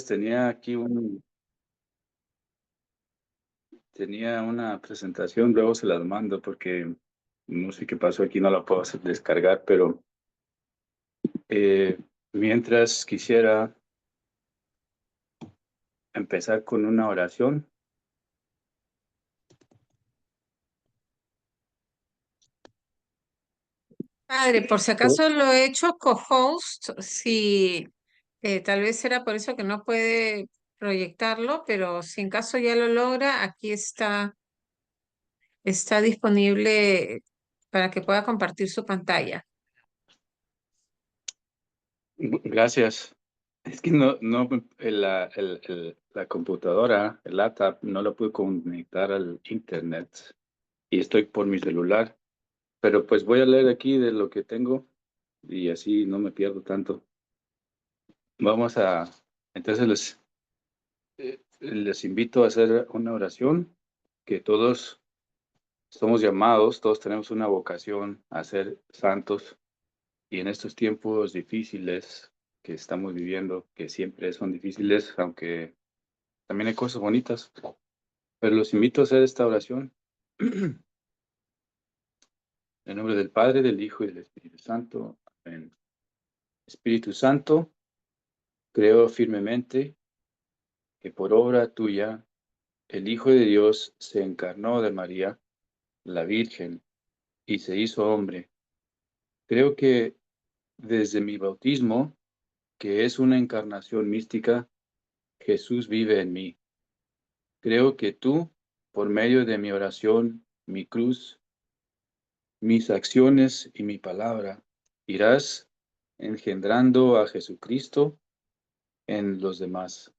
tenía aquí tenía una presentación, luego se las mando porque no sé qué pasó aquí, no la puedo hacer descargar, pero mientras quisiera empezar con una oración. Padre, por si Oh, acaso lo he hecho co-host, si tal vez era por eso que no puede proyectarlo, pero si en caso ya lo logra, aquí está disponible para que pueda compartir su pantalla. Gracias. Es que no, la computadora, el laptop, no lo pude conectar al internet y estoy por mi celular, pero pues voy a leer aquí de lo que tengo y así no me pierdo tanto. Vamos a, entonces les invito a hacer una oración que todos somos llamados, todos tenemos una vocación a ser santos y en estos tiempos difíciles que estamos viviendo, que siempre son difíciles, aunque también hay cosas bonitas, pero los invito a hacer esta oración en nombre del Padre, del Hijo y del Espíritu Santo. Amén. Espíritu Santo, creo firmemente que por obra tuya el Hijo de Dios se encarnó de María, la Virgen, y se hizo hombre. Creo que desde mi bautismo, que es una encarnación mística, Jesús vive en mí. Creo que tú, por medio de mi oración, mi cruz, mis acciones y mi palabra, irás engendrando a Jesucristo en los demás.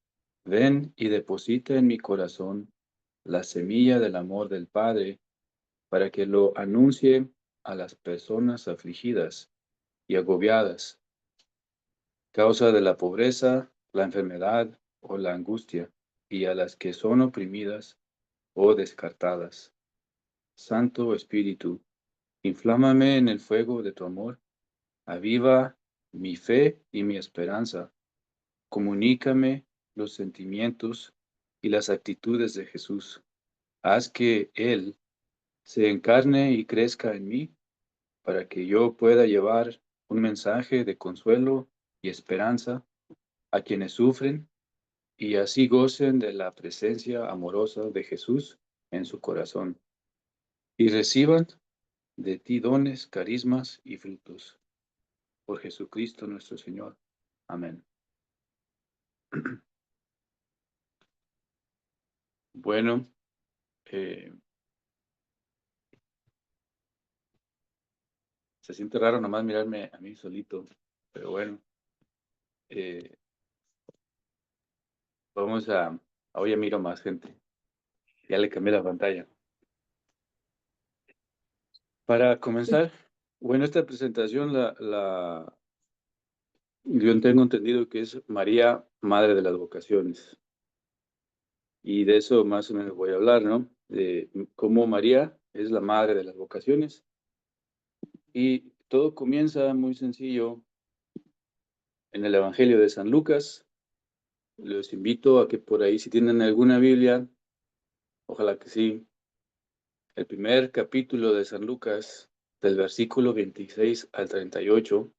Ven y deposita en mi corazón la semilla del amor del Padre para que lo anuncie a las personas afligidas y agobiadas, causa de la pobreza, la enfermedad o la angustia, y a las que son oprimidas o descartadas. Santo Espíritu, inflámame en el fuego de tu amor, aviva mi fe y mi esperanza, comunícame los sentimientos y las actitudes de Jesús. Haz que Él se encarne y crezca en mí para que yo pueda llevar un mensaje de consuelo y esperanza a quienes sufren y así gocen de la presencia amorosa de Jesús en su corazón y reciban de ti dones, carismas y frutos. Por Jesucristo nuestro Señor. Amén. Bueno, eh, se siente raro nomás mirarme a mí solito, pero bueno, eh, vamos hoy ya miro más gente. Ya le cambié la pantalla. Para Sí. comenzar, bueno, esta presentación yo tengo entendido que es María, Madre de las Vocaciones. Y de eso más o menos voy a hablar, ¿no? De cómo María es la Madre de las Vocaciones. Y todo comienza muy sencillo en el Evangelio de San Lucas. Los invito a que por ahí, si tienen alguna Biblia, ojalá que sí, el primer capítulo de San Lucas, del versículo 26 al 38.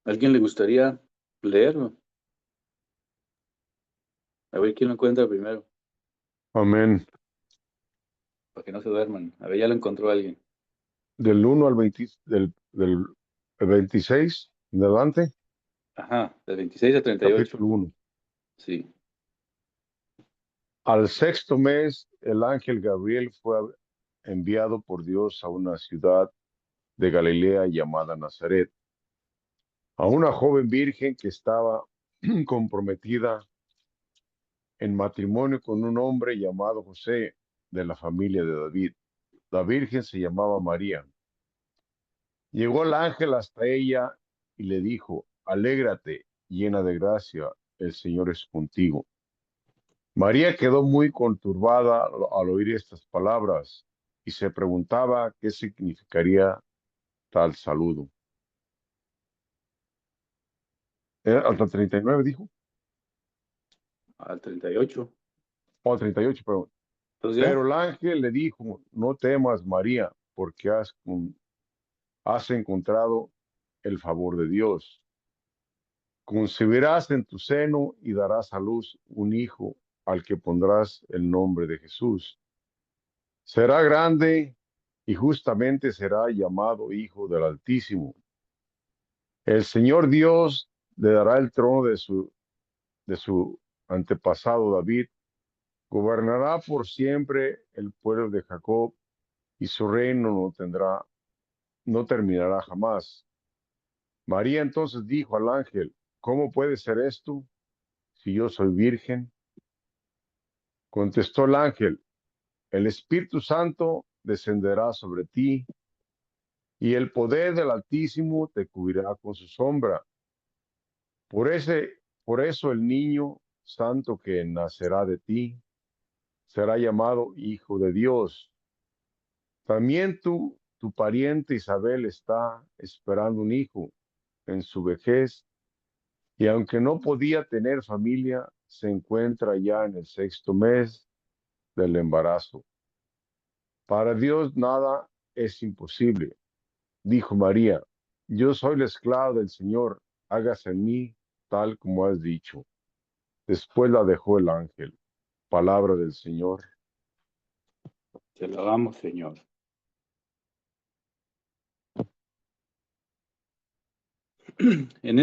¿Alguien le gustaría leerlo? A ver quién lo encuentra primero, Amén. para que no se duerman. A ver, ya lo encontró alguien. Del 1 al 20, del 26 en adelante, Ajá, del 26 al 38. capítulo 1. Sí. Al sexto mes, el ángel Gabriel fue enviado por Dios a una ciudad de Galilea llamada Nazaret, a una joven virgen que estaba comprometida en matrimonio con un hombre llamado José, de la familia de David. La virgen se llamaba María. Llegó el ángel hasta ella y le dijo: Alégrate, llena de gracia, el Señor es contigo. María quedó muy conturbada al oír estas palabras y se preguntaba qué significaría tal saludo. Hasta 39 dijo, al 38. o 38, perdón. Entonces ya, Pero el ángel le dijo, no temas, María, porque has encontrado el favor de Dios. Concebirás en tu seno y darás a luz un hijo al que pondrás el nombre de Jesús. Será grande y justamente será llamado Hijo del Altísimo. El Señor Dios le dará el trono de su antepasado David. Gobernará por siempre el pueblo de Jacob y su reino no terminará jamás. María entonces dijo al ángel, ¿cómo puede ser esto si yo soy virgen? Contestó el ángel, el Espíritu Santo descenderá sobre ti y el poder del Altísimo te cubrirá con su sombra. Por por eso el niño santo que nacerá de ti será llamado Hijo de Dios. También tu pariente Isabel está esperando un hijo en su vejez y aunque no podía tener familia, se encuentra ya en el 6º mes del embarazo. Para Dios nada es imposible. Dijo María, yo soy la esclava del Señor, hágase en mí tal como has dicho. Después la dejó el ángel. Palabra del Señor. te lo damos, Señor. En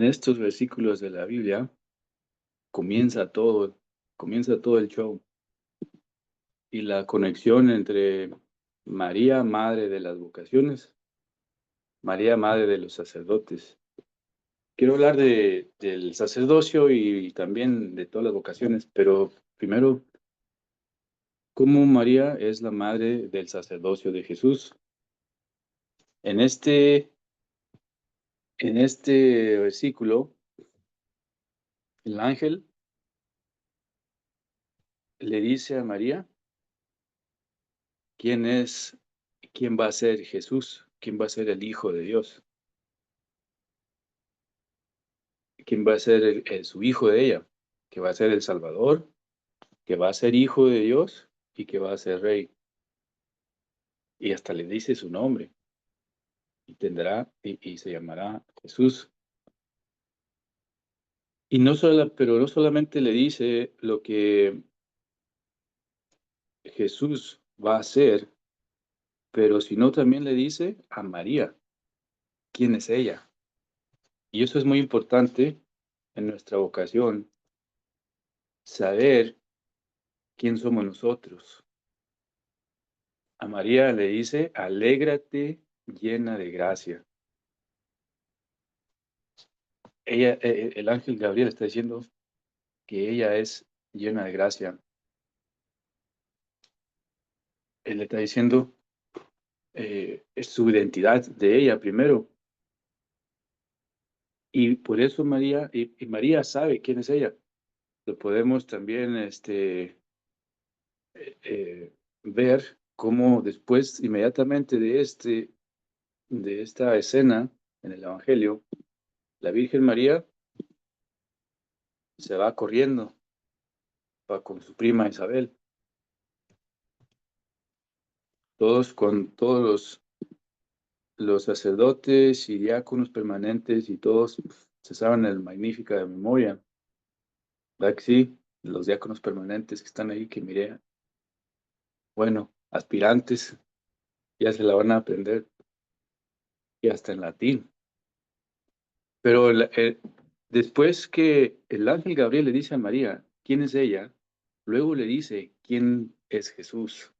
estos versículos de la Biblia comienza todo el show y la conexión entre María, madre de las vocaciones, María, madre de los sacerdotes. Quiero hablar del sacerdocio y también de todas las vocaciones, pero primero, ¿cómo María es la madre del sacerdocio de Jesús? En este versículo, el ángel le dice a María quién va a ser Jesús, quién va a ser el Hijo de Dios, quién va a ser su hijo de ella, que va a ser el Salvador, que va a ser hijo de Dios y que va a ser rey. Y hasta le dice su nombre y y se llamará Jesús. Pero no solamente le dice lo que Jesús va a hacer, pero sino también le dice a María quién es ella. Y eso es muy importante en nuestra vocación, saber quién somos nosotros. A María le dice, alégrate llena de gracia. El ángel Gabriel está diciendo que ella es llena de gracia. Él le está diciendo es su identidad de ella primero. Y por eso María, y María sabe quién es ella. Lo podemos también ver cómo después, inmediatamente de esta escena en el Evangelio, la Virgen María se va corriendo con su prima Isabel. Con todos los sacerdotes y diáconos permanentes y todos se saben el Magnífica de memoria. ¿Verdad que sí? Los diáconos permanentes que están ahí, que miré, bueno, aspirantes, ya se la van a aprender y hasta en latín. Pero después que el ángel Gabriel le dice a María quién es ella, luego le dice quién es Jesús,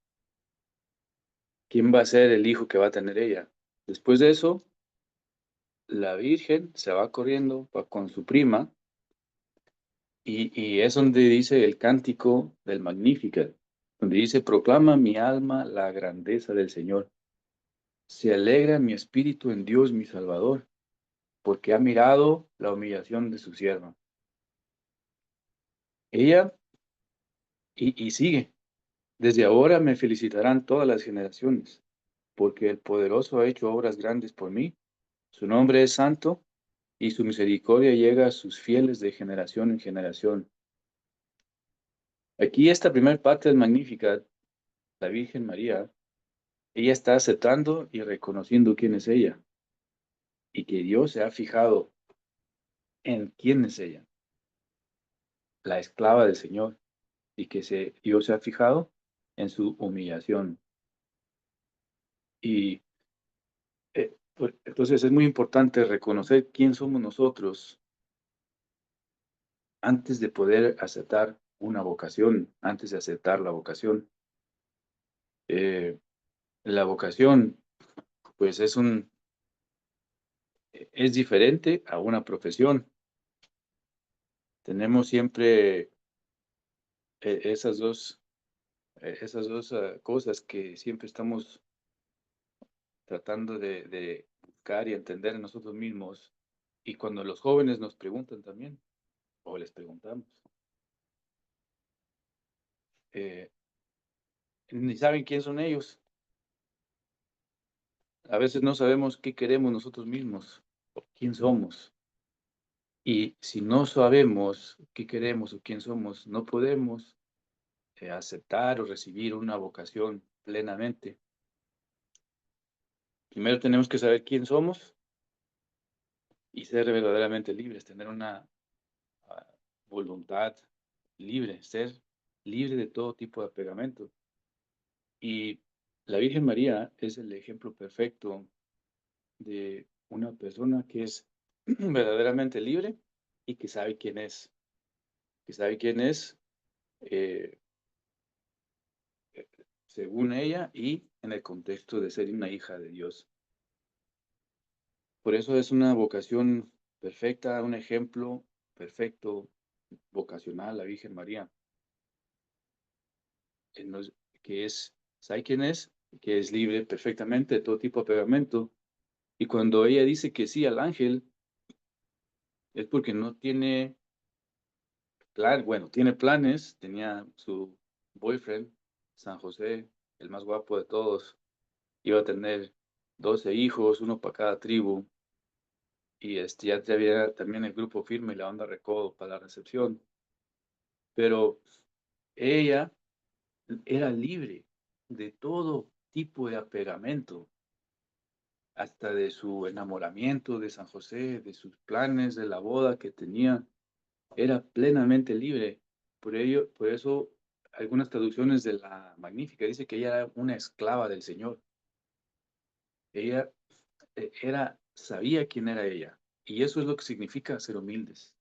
quién va a ser el hijo que va a tener ella. Después de eso, la Virgen se va corriendo con su prima y es donde dice el cántico del Magnificat, donde dice, proclama mi alma la grandeza del Señor. Se alegra mi espíritu en Dios mi Salvador, porque ha mirado la humillación de su sierva. Ella, y sigue, desde ahora me felicitarán todas las generaciones, porque el poderoso ha hecho obras grandes por mí. Su nombre es santo y su misericordia llega a sus fieles de generación en generación. Aquí esta primera parte es magnífica. La Virgen María, ella está aceptando y reconociendo quién es ella y que Dios se ha fijado en quién es ella, la esclava del Señor, y que Dios se ha fijado en su humillación. Y entonces es muy importante reconocer quién somos nosotros antes de poder aceptar una vocación, antes de aceptar la vocación. La vocación, pues es diferente a una profesión. Tenemos siempre esas dos cosas que siempre estamos tratando de buscar y entender en nosotros mismos. Y cuando los jóvenes nos preguntan también, o les preguntamos, ni saben quién son ellos. A veces no sabemos qué queremos nosotros mismos, o quién somos. Y si no sabemos qué queremos o quién somos, no podemos aceptar o recibir una vocación plenamente. Primero tenemos que saber quién somos y ser verdaderamente libres, tener una voluntad libre, ser libre de todo tipo de apegamento. Y la Virgen María es el ejemplo perfecto de una persona que es verdaderamente libre y que sabe quién es, eh, según ella y en el contexto de ser una hija de Dios. Por eso es una vocación perfecta, un ejemplo perfecto vocacional, la Virgen María, que sabe quién es, que es libre perfectamente de todo tipo de pegamento. Y cuando ella dice que sí al ángel, es porque no tiene bueno, tiene planes, tenía su boyfriend, San José, el más guapo de todos, iba a tener 12 hijos, uno para cada tribu, y ya había también el grupo firme y la onda recodo para la recepción. Pero ella era libre de todo tipo de apegamento, hasta de su enamoramiento de San José, de sus planes, de la boda que tenía. Era plenamente libre. Por eso, algunas traducciones de la Magnífica dice que ella era una esclava del Señor. Ella sabía quién era ella. Y eso es lo que significa ser humildes.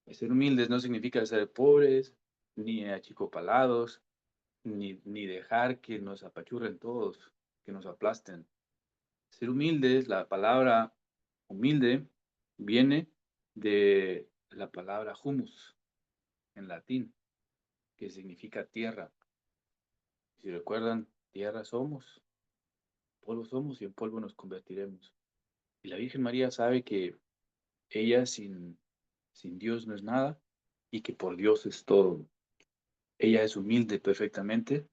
Ser humildes no significa ser pobres, ni achicopalados, ni dejar que nos apachurren todos, que nos aplasten. Ser humildes, la palabra humilde viene de la palabra humus en latín, que significa tierra. Si recuerdan, tierra somos, polvo somos y en polvo nos convertiremos. Y la Virgen María sabe que ella sin Dios no es nada y que por Dios es todo. Ella es humilde perfectamente,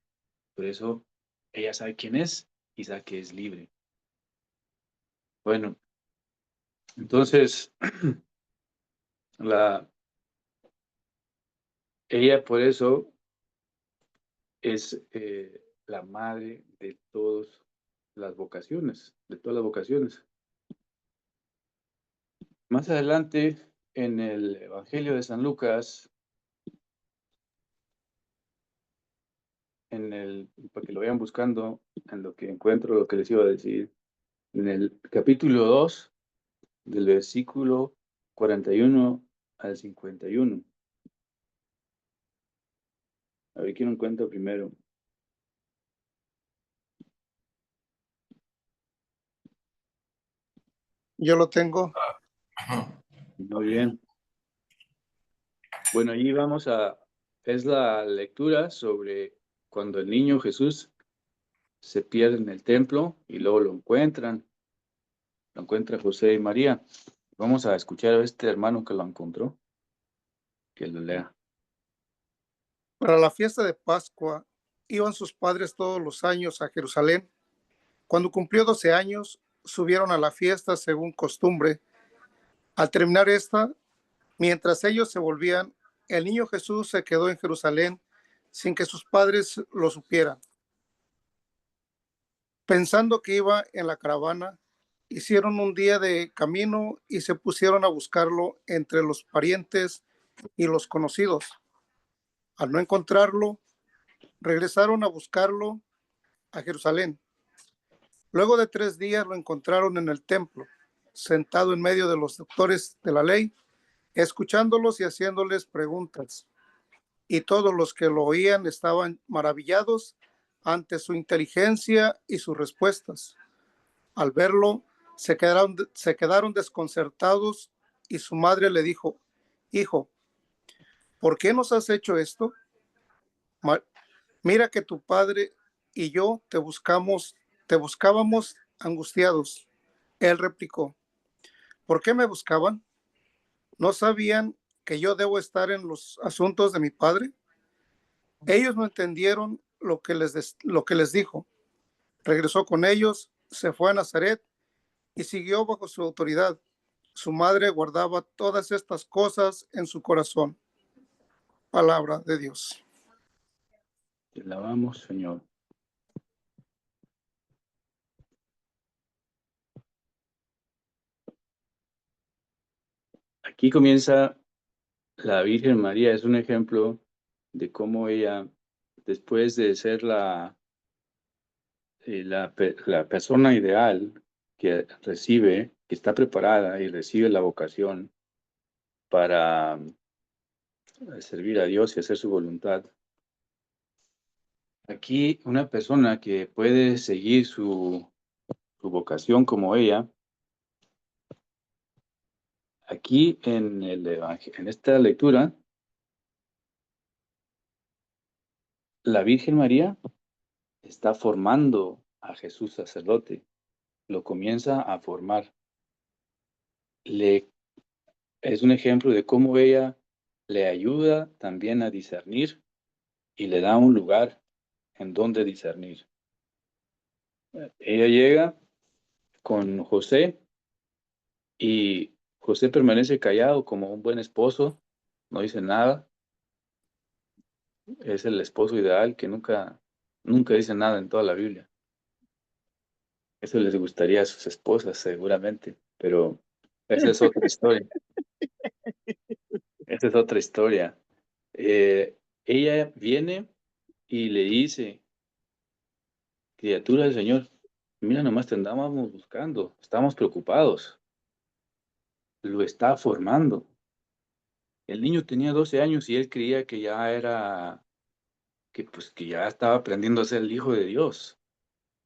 por eso ella sabe quién es y sabe que es libre. Bueno, entonces, ella por eso es la madre de todas las vocaciones, de todas las vocaciones. Más adelante, en el Evangelio de San Lucas, para que lo vayan buscando, en lo que encuentro lo que les iba a decir, en el capítulo 2, del versículo 41 al 51. A ver quién lo encuentra primero. Yo lo tengo. Muy bien. Bueno, allí es la lectura sobre cuando el niño Jesús se pierde en el templo y luego lo encuentra José y María. Vamos a escuchar a este hermano que lo encontró, que lo lea. Para la fiesta de Pascua iban sus padres todos los años a Jerusalén. Cuando cumplió 12 años, subieron a la fiesta según costumbre. Al terminar esta, mientras ellos se volvían, el niño Jesús se quedó en Jerusalén sin que sus padres lo supieran. Pensando que iba en la caravana, hicieron un día de camino y se pusieron a buscarlo entre los parientes y los conocidos. Al no encontrarlo, regresaron a buscarlo a Jerusalén. Luego de 3 días lo encontraron en el templo, sentado en medio de los doctores de la ley, escuchándolos y haciéndoles preguntas. Y todos los que lo oían estaban maravillados ante su inteligencia y sus respuestas. Al verlo, se quedaron desconcertados y su madre le dijo: Hijo, ¿por qué nos has hecho esto? Mira que tu padre y yo te buscábamos angustiados. Él replicó: ¿por qué me buscaban? ¿No sabían que yo debo estar en los asuntos de mi padre? Ellos no entendieron lo que les dijo. Regresó con ellos, se fue a Nazaret y siguió bajo su autoridad. Su madre guardaba todas estas cosas en su corazón. Palabra de Dios. Te alabamos, Señor. Aquí comienza la Virgen María, es un ejemplo de cómo ella, después de ser la persona ideal que recibe, que está preparada y recibe la vocación para servir a Dios y hacer su voluntad. Aquí una persona que puede seguir su vocación como ella, aquí en esta lectura, la Virgen María está formando a Jesús sacerdote, lo comienza a formar. Es un ejemplo de cómo ella le ayuda también a discernir y le da un lugar en donde discernir. Ella llega con José y José permanece callado como un buen esposo, no dice nada. Es el esposo ideal que nunca dice nada en toda la Biblia. Eso les gustaría a sus esposas seguramente, pero esa es otra historia. Esa es otra historia. Ella viene y le dice: criatura del Señor, mira, nomás te andábamos buscando, estamos preocupados. Lo está formando. El niño tenía 12 años y él creía que ya era, que ya estaba aprendiendo a ser el hijo de Dios.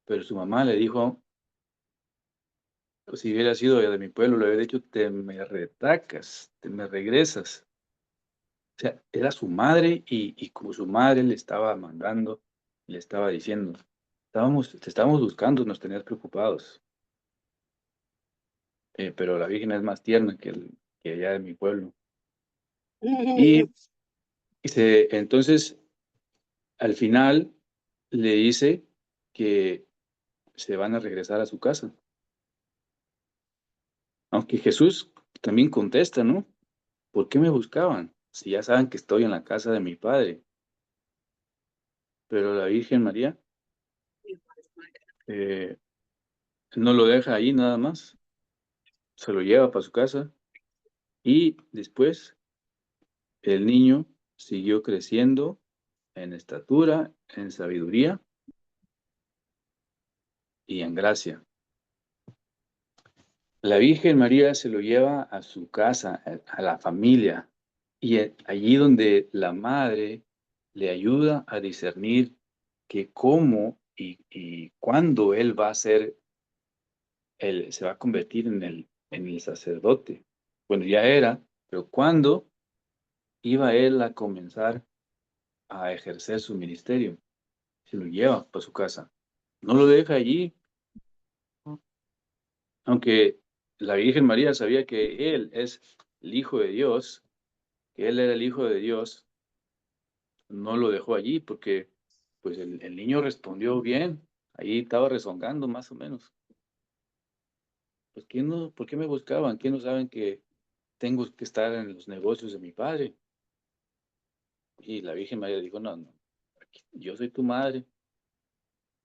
Pero su mamá le dijo: pues, si hubiera sido de mi pueblo, le hubiera dicho, te me retacas, te me regresas. O sea, era su madre y como su madre le estaba mandando, le estaba diciendo, te estábamos buscando, nos tenías preocupados. Pero la Virgen es más tierna que allá de mi pueblo. Y entonces, al final, le dice que se van a regresar a su casa. Aunque Jesús también contesta, ¿no? ¿Por qué me buscaban? Si ya saben que estoy en la casa de mi Padre. Pero la Virgen María eh, no lo deja ahí nada más. Se lo lleva para su casa y después el niño siguió creciendo en estatura, en sabiduría y en gracia. La Virgen María se lo lleva a su casa, a la familia, y allí donde la madre le ayuda a discernir que cómo y cuándo él va a ser, se va a convertir en el sacerdote. Bueno, ya era, pero cuándo iba él a comenzar a ejercer su ministerio. Se lo lleva para su casa. No lo deja allí, aunque la Virgen María sabía que él es el Hijo de Dios, que él era el Hijo de Dios, no lo dejó allí porque pues el niño respondió bien, ahí estaba rezongando más o menos. pues, ¿por qué me buscaban? ¿Qué no saben que tengo que estar en los negocios de mi padre? Y la Virgen María dijo, no, no, yo soy tu madre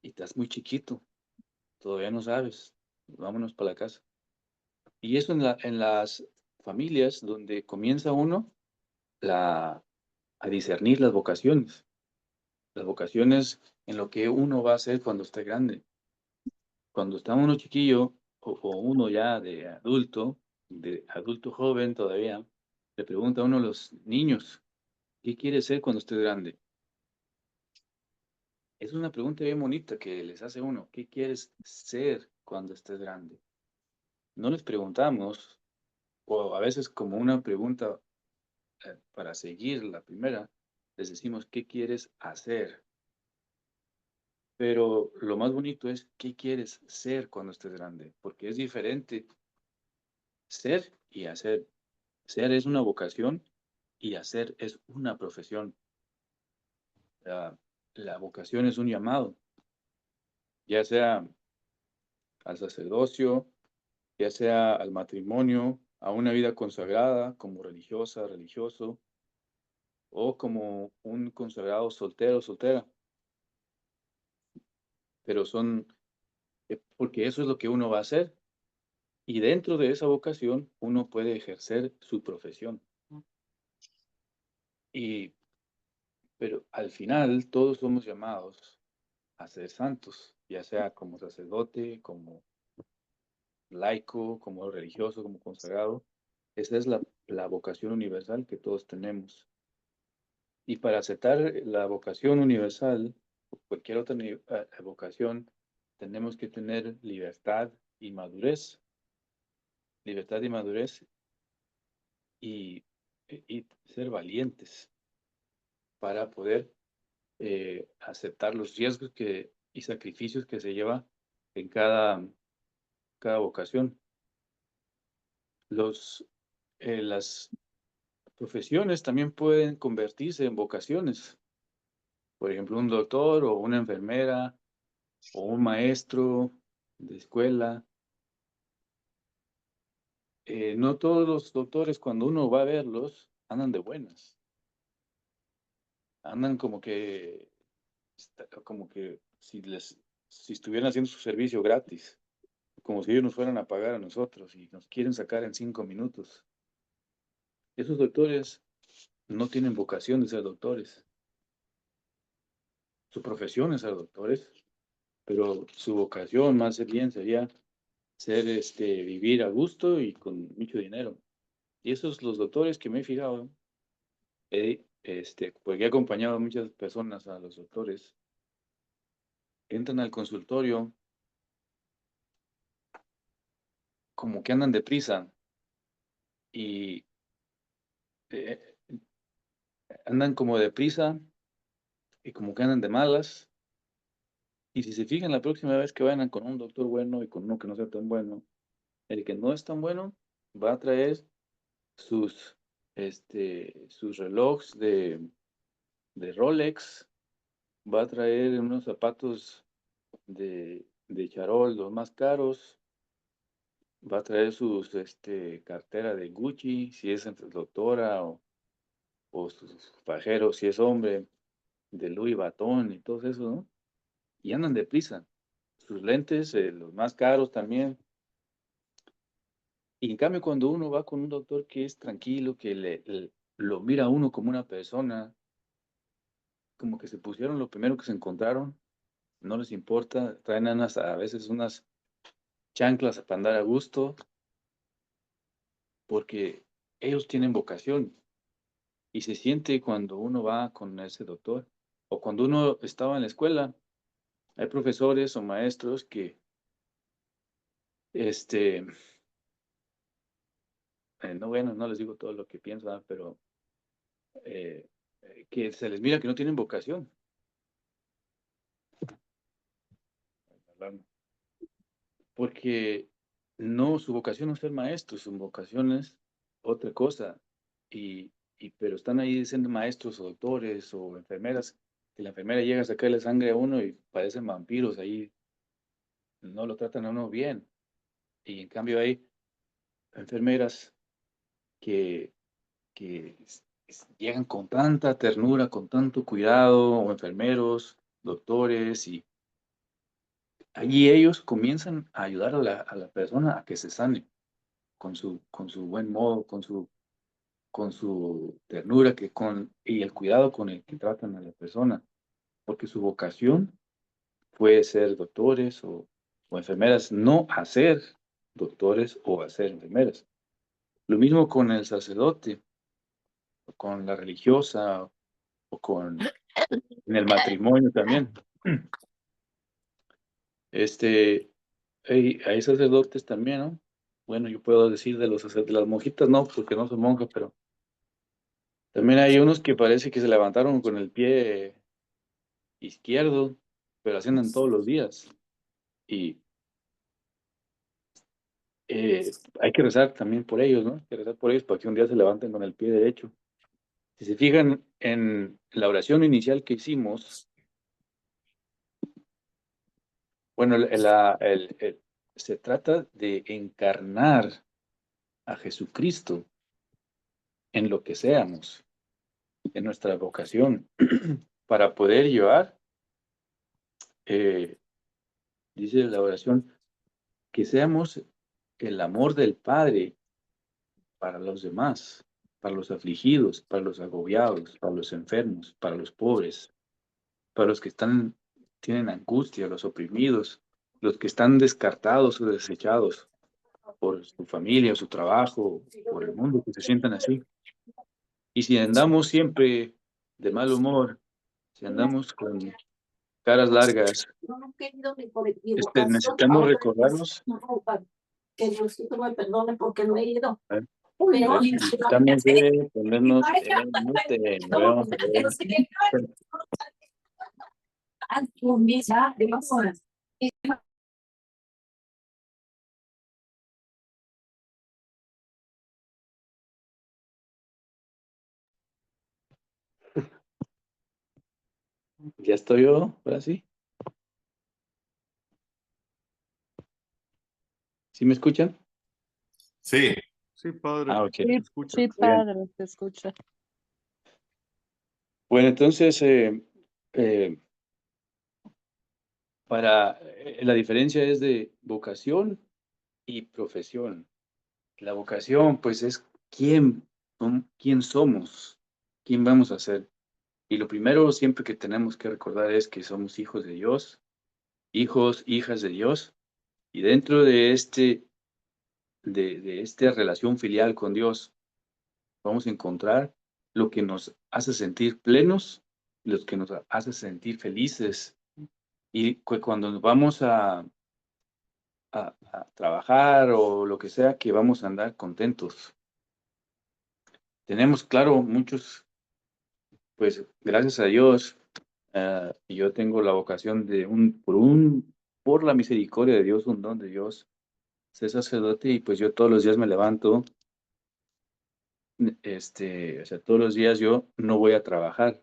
y estás muy chiquito, todavía no sabes, vámonos para la casa. Y eso en las familias donde comienza uno a discernir las vocaciones. Las vocaciones en lo que uno va a hacer cuando esté grande. Cuando está uno chiquillo o uno ya de adulto joven todavía, le pregunta a uno a los niños, ¿qué quieres ser cuando estés grande? Es una pregunta bien bonita que les hace uno, ¿qué quieres ser cuando estés grande? No les preguntamos, o a veces como una pregunta para seguir la primera, les decimos, ¿qué quieres hacer? Pero lo más bonito es, ¿qué quieres ser cuando estés grande? Porque es diferente ser y hacer. Ser es una vocación y hacer es una profesión. La, la vocación es un llamado, ya sea al sacerdocio, ya sea al matrimonio, a una vida consagrada como religiosa, religioso, o como un consagrado soltero, soltera. Pero porque eso es lo que uno va a hacer. Y dentro de esa vocación, uno puede ejercer su profesión. Y, pero al final, todos somos llamados a ser santos, ya sea como sacerdote, como laico, como religioso, como consagrado. Esa es la vocación universal que todos tenemos. Y para aceptar la vocación universal, o cualquier otra vocación, tenemos que tener libertad y madurez. Libertad y madurez y, y ser valientes para poder aceptar los riesgos y sacrificios que se lleva en cada vocación. Las profesiones también pueden convertirse en vocaciones. Por ejemplo, un doctor o una enfermera o un maestro de escuela. No todos los doctores, cuando uno va a verlos, andan de buenas. Andan como que si estuvieran haciendo su servicio gratis, como si ellos nos fueran a pagar a nosotros y nos quieren sacar en 5 minutos. Esos doctores no tienen vocación de ser doctores. Su profesión es ser doctores, pero su vocación más bien sería vivir a gusto y con mucho dinero. Y esos los doctores que me he fijado, porque he acompañado a muchas personas a los doctores, entran al consultorio como que andan deprisa y eh, andan como deprisa y como que andan de malas. Y si se fijan, la próxima vez que vayan con un doctor bueno y con uno que no sea tan bueno, el que no es tan bueno va a traer sus relojes de Rolex, va a traer unos zapatos de charol, los más caros, va a traer sus cartera de Gucci, si es doctora, o sus fajeros, si es hombre, de Louis Vuitton y todo eso, ¿no? Y andan deprisa. Sus lentes, los más caros también. Y en cambio, cuando uno va con un doctor que es tranquilo, que lo mira a uno como una persona, como que se pusieron lo primero que se encontraron, no les importa, traen a veces unas chanclas para andar a gusto, porque ellos tienen vocación y se siente cuando uno va con ese doctor. O cuando uno estaba en la escuela, hay profesores o maestros que, este, no, bueno, no les digo todo lo que piensan, pero eh, que se les mira que no tienen vocación. Porque no, su vocación no es ser maestro, su vocación es otra cosa. Pero están ahí siendo maestros o doctores o enfermeras, que la enfermera llega a sacarle sangre a uno y parecen vampiros ahí, no lo tratan a uno bien. Y en cambio hay enfermeras que llegan con tanta ternura, con tanto cuidado, o enfermeros, doctores, y allí ellos comienzan a ayudar a la persona a que se sane con su buen modo, con su ternura y el cuidado con el que tratan a la persona, porque su vocación puede ser doctores o enfermeras, no a ser doctores o a ser enfermeras. Lo mismo con el sacerdote, o con la religiosa, o en el matrimonio también. Hay sacerdotes también, ¿no? Bueno, yo puedo decir de de las monjitas, no, porque no son monjas, pero también hay unos que parece que se levantaron con el pie izquierdo, pero así andan todos los días. Y hay que rezar también por ellos, ¿no? Hay que rezar por ellos para que un día se levanten con el pie derecho. Si se fijan en la oración inicial que hicimos, bueno, se trata de encarnar a Jesucristo en lo que seamos, en nuestra vocación, para poder llevar, dice la oración, que seamos el amor del Padre para los demás, para los afligidos, para los agobiados, para los enfermos, para los pobres, para los que tienen angustia, los oprimidos, los que están descartados o desechados por su familia, su trabajo, por el mundo, que se sientan así. Y si andamos siempre de mal humor, si andamos con caras largas, necesitamos recordarnos, ¿eh? Necesitamos de ponernos en mute. Vamos a ver. Ya estoy yo, ahora sí. ¿Sí me escuchan? Sí. Sí, padre. Ah, ok. Se escucha. Sí, padre, se escucha. Bueno, entonces, la diferencia es de vocación y profesión. La vocación, pues, es quién somos, quién vamos a ser. Y lo primero siempre que tenemos que recordar es que somos hijos de Dios, hijos, hijas de Dios, y dentro de esta relación filial con Dios, vamos a encontrar lo que nos hace sentir plenos, lo que nos hace sentir felices. Y cuando nos vamos a trabajar o lo que sea, que vamos a andar contentos. Tenemos, claro, muchos, pues gracias a Dios, yo tengo la vocación de por la misericordia de Dios, un don de Dios, ser sacerdote, y pues yo todos los días me levanto, o sea, todos los días yo no voy a trabajar,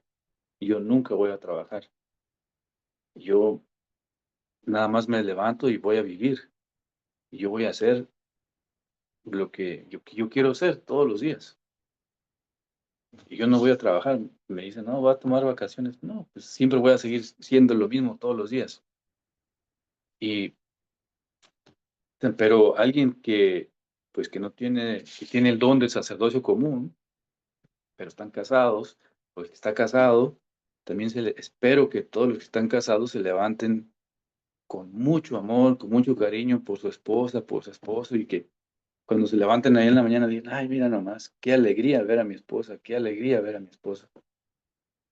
yo nunca voy a trabajar. Yo nada más me levanto y voy a vivir, y yo voy a hacer lo que yo quiero hacer todos los días. Y yo no voy a trabajar. Me dicen, no, voy a tomar vacaciones. No, pues siempre voy a seguir siendo lo mismo todos los días. Pero alguien pues que no tiene, que tiene el don del sacerdocio común, pero están casados, o el que está casado, también espero que todos los que están casados se levanten con mucho amor, con mucho cariño por su esposa, por su esposo, y que cuando se levanten ahí en la mañana digan, ay, mira nomás, qué alegría ver a mi esposa, qué alegría ver a mi esposa.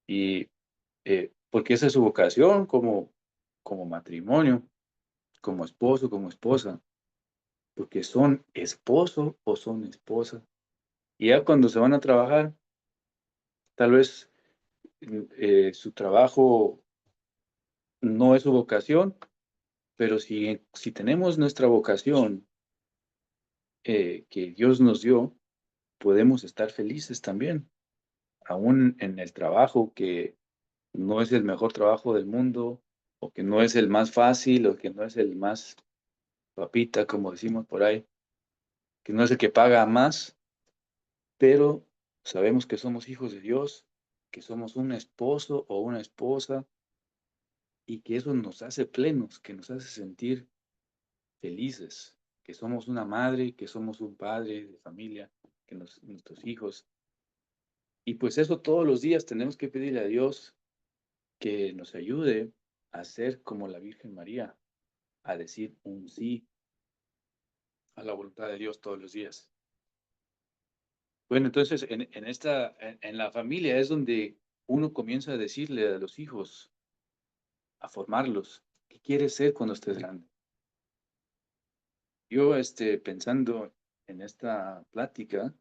Y porque esa es su vocación como matrimonio, como esposo, como esposa, porque son esposo o son esposa. Y ya cuando se van a trabajar, tal vez su trabajo no es su vocación, pero si tenemos nuestra vocación que Dios nos dio, podemos estar felices también, aún en el trabajo que no es el mejor trabajo del mundo, o que no es el más fácil, o que no es el más papita, como decimos por ahí, que no es el que paga más, pero sabemos que somos hijos de Dios, que somos un esposo o una esposa, y que eso nos hace plenos, que nos hace sentir felices, que somos una madre, que somos un padre de familia, que nuestros hijos. Y pues eso todos los días tenemos que pedirle a Dios que nos ayude a ser como la Virgen María, a decir un sí a la voluntad de Dios todos los días. Bueno, entonces en la familia es donde uno comienza a decirle a los hijos, a formarlos, ¿qué quieres ser cuando estés grande? Yo, pensando en esta plática,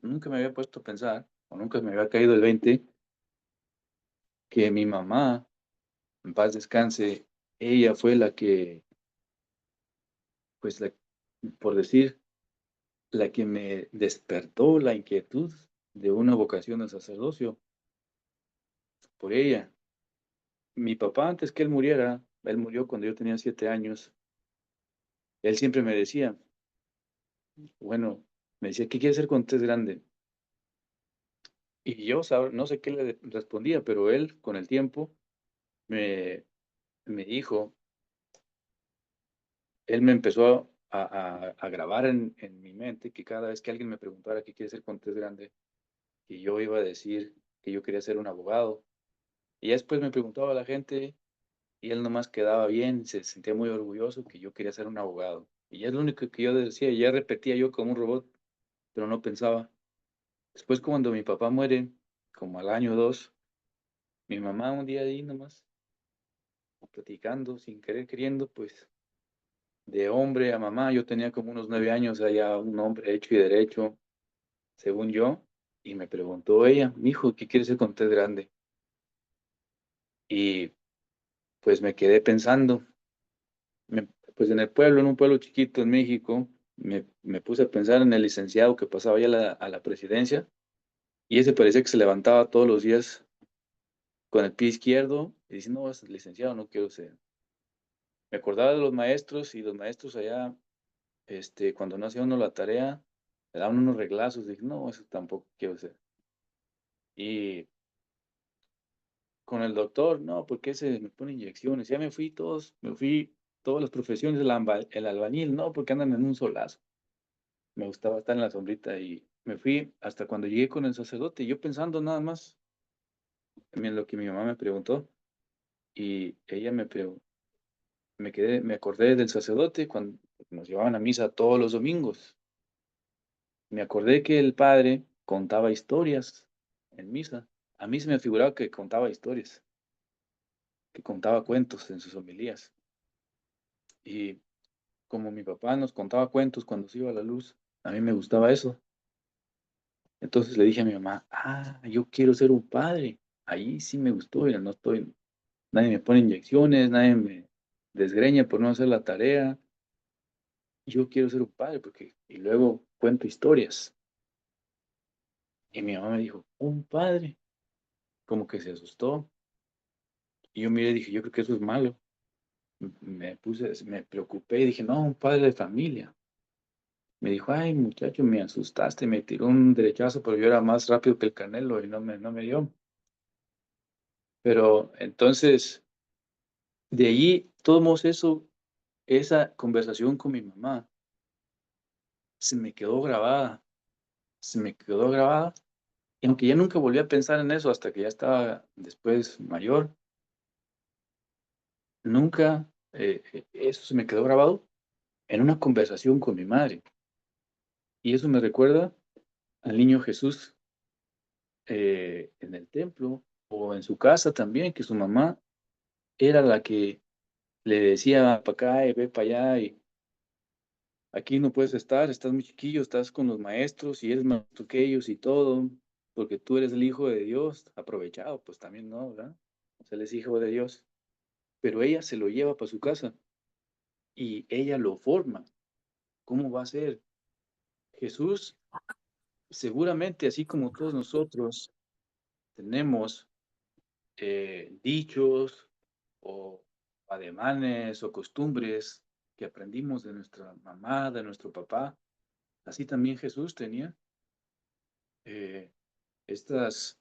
nunca me había puesto a pensar, o nunca me había caído el 20, que mi mamá, en paz descanse, ella fue la que, pues, por decir, la que me despertó la inquietud de una vocación al sacerdocio, por ella. Mi papá, antes que él muriera, él murió cuando yo tenía 7 años, él siempre me decía, bueno, me decía, ¿qué quieres ser cuando estés grande? Y yo no sé qué le respondía, pero él, con el tiempo, me, me dijo, él me empezó a grabar en mi mente que cada vez que alguien me preguntara qué quiere ser cuando estés grande, y yo iba a decir que yo quería ser un abogado. Y ya después me preguntaba a la gente, y él nomás quedaba bien, se sentía muy orgulloso que yo quería ser un abogado. Y ya es lo único que yo decía, ya repetía yo como un robot, pero no pensaba. Después cuando mi papá muere, como al año o 2, mi mamá un día ahí nomás, platicando, sin querer queriendo, pues de hombre a mamá, yo tenía como unos 9 años, allá un hombre hecho y derecho, según yo, y me preguntó ella, hijo, ¿qué quieres ser cuando estés grande? Y pues me quedé pensando, pues en el pueblo, en un pueblo chiquito en México, me puse a pensar en el licenciado que pasaba ya a la presidencia, y ese parecía que se levantaba todos los días con el pie izquierdo y diciendo, no, licenciado, no quiero ser. Me acordaba de los maestros y los maestros allá, cuando no hacía uno la tarea, le daban unos reglazos, dije, no, eso tampoco quiero ser. Y con el doctor, no, porque ese me pone inyecciones. Ya me fui todas las profesiones, el albañil, no, porque andan en un solazo. Me gustaba estar en la sombrita y me fui hasta cuando llegué con el sacerdote, yo pensando nada más en lo que mi mamá me preguntó y ella me acordé del sacerdote cuando nos llevaban a misa todos los domingos. Me acordé que el padre contaba historias en misa. A mí se me figuraba que contaba historias, que contaba cuentos en sus homilías. Y como mi papá nos contaba cuentos cuando se iba a la luz, a mí me gustaba eso. Entonces le dije a mi mamá, yo quiero ser un padre. Ahí sí me gustó, ya no estoy, nadie me pone inyecciones, nadie me desgreña por no hacer la tarea. Yo quiero ser un padre y luego cuento historias. Y mi mamá me dijo, un padre, como que se asustó. Y yo miré y dije, yo creo que eso es malo. Me preocupé y dije, no, un padre de familia. Me dijo, ay, muchacho, me asustaste, me tiró un derechazo, pero yo era más rápido que el Canelo y no me dio. Pero entonces, de allí, todos eso, esa conversación con mi mamá, se me quedó grabada, se me quedó grabada. Y aunque ya nunca volví a pensar en eso hasta que ya estaba después mayor, nunca, eso se me quedó grabado en una conversación con mi madre. Y eso me recuerda al niño Jesús en el templo o en su casa también, que su mamá era la que le decía para acá y ve para allá y aquí no puedes estar, estás muy chiquillo, estás con los maestros y eres más tú que ellos y todo, porque tú eres el hijo de Dios, aprovechado, pues también no, ¿verdad? O sea, él es hijo de Dios, pero ella se lo lleva para su casa y ella lo forma. ¿Cómo va a ser? Jesús, seguramente, así como todos nosotros, tenemos dichos o ademanes o costumbres que aprendimos de nuestra mamá, de nuestro papá, así también Jesús tenía estas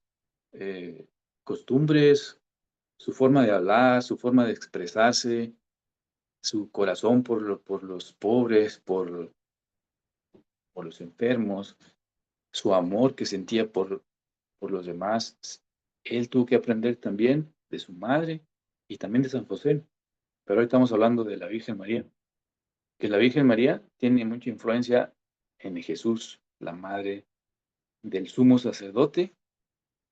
costumbres, su forma de hablar, su forma de expresarse, su corazón por los pobres, por los enfermos, su amor que sentía por los demás. Él tuvo que aprender también de su madre y también de San José. Pero hoy estamos hablando de la Virgen María, que la Virgen María tiene mucha influencia en Jesús, la madre del sumo sacerdote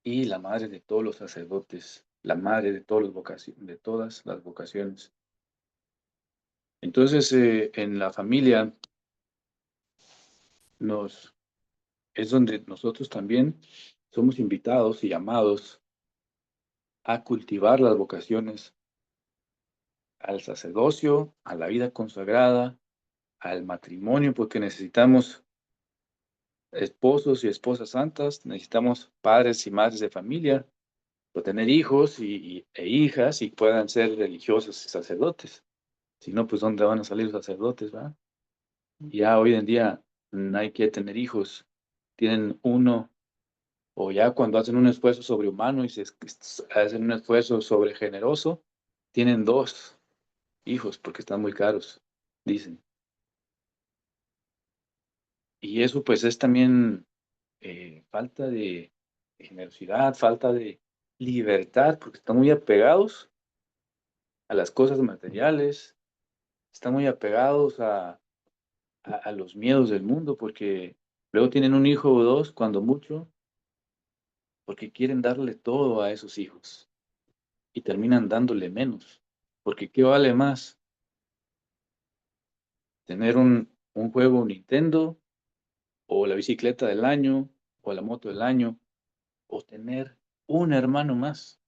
y la madre de todos los sacerdotes, la madre de de todas las vocaciones. Entonces, en la familia es donde nosotros también somos invitados y llamados a cultivar las vocaciones al sacerdocio, a la vida consagrada, al matrimonio, porque necesitamos esposos y esposas santas, necesitamos padres y madres de familia, para tener hijos e hijas y puedan ser religiosos y sacerdotes. Si no, pues ¿dónde van a salir los sacerdotes, va? Ya hoy en día no hay que tener hijos, tienen uno, o ya cuando hacen un esfuerzo sobrehumano y hacen un esfuerzo sobregeneroso, tienen 2 hijos porque están muy caros, dicen. Y eso pues es también falta de generosidad, falta de libertad, porque están muy apegados a las cosas materiales, están muy apegados a los miedos del mundo, porque luego tienen un hijo o 2, cuando mucho, porque quieren darle todo a esos hijos y terminan dándole menos, porque ¿qué vale más? Tener un juego Nintendo, o la bicicleta del año, o la moto del año, o tener un hermano más,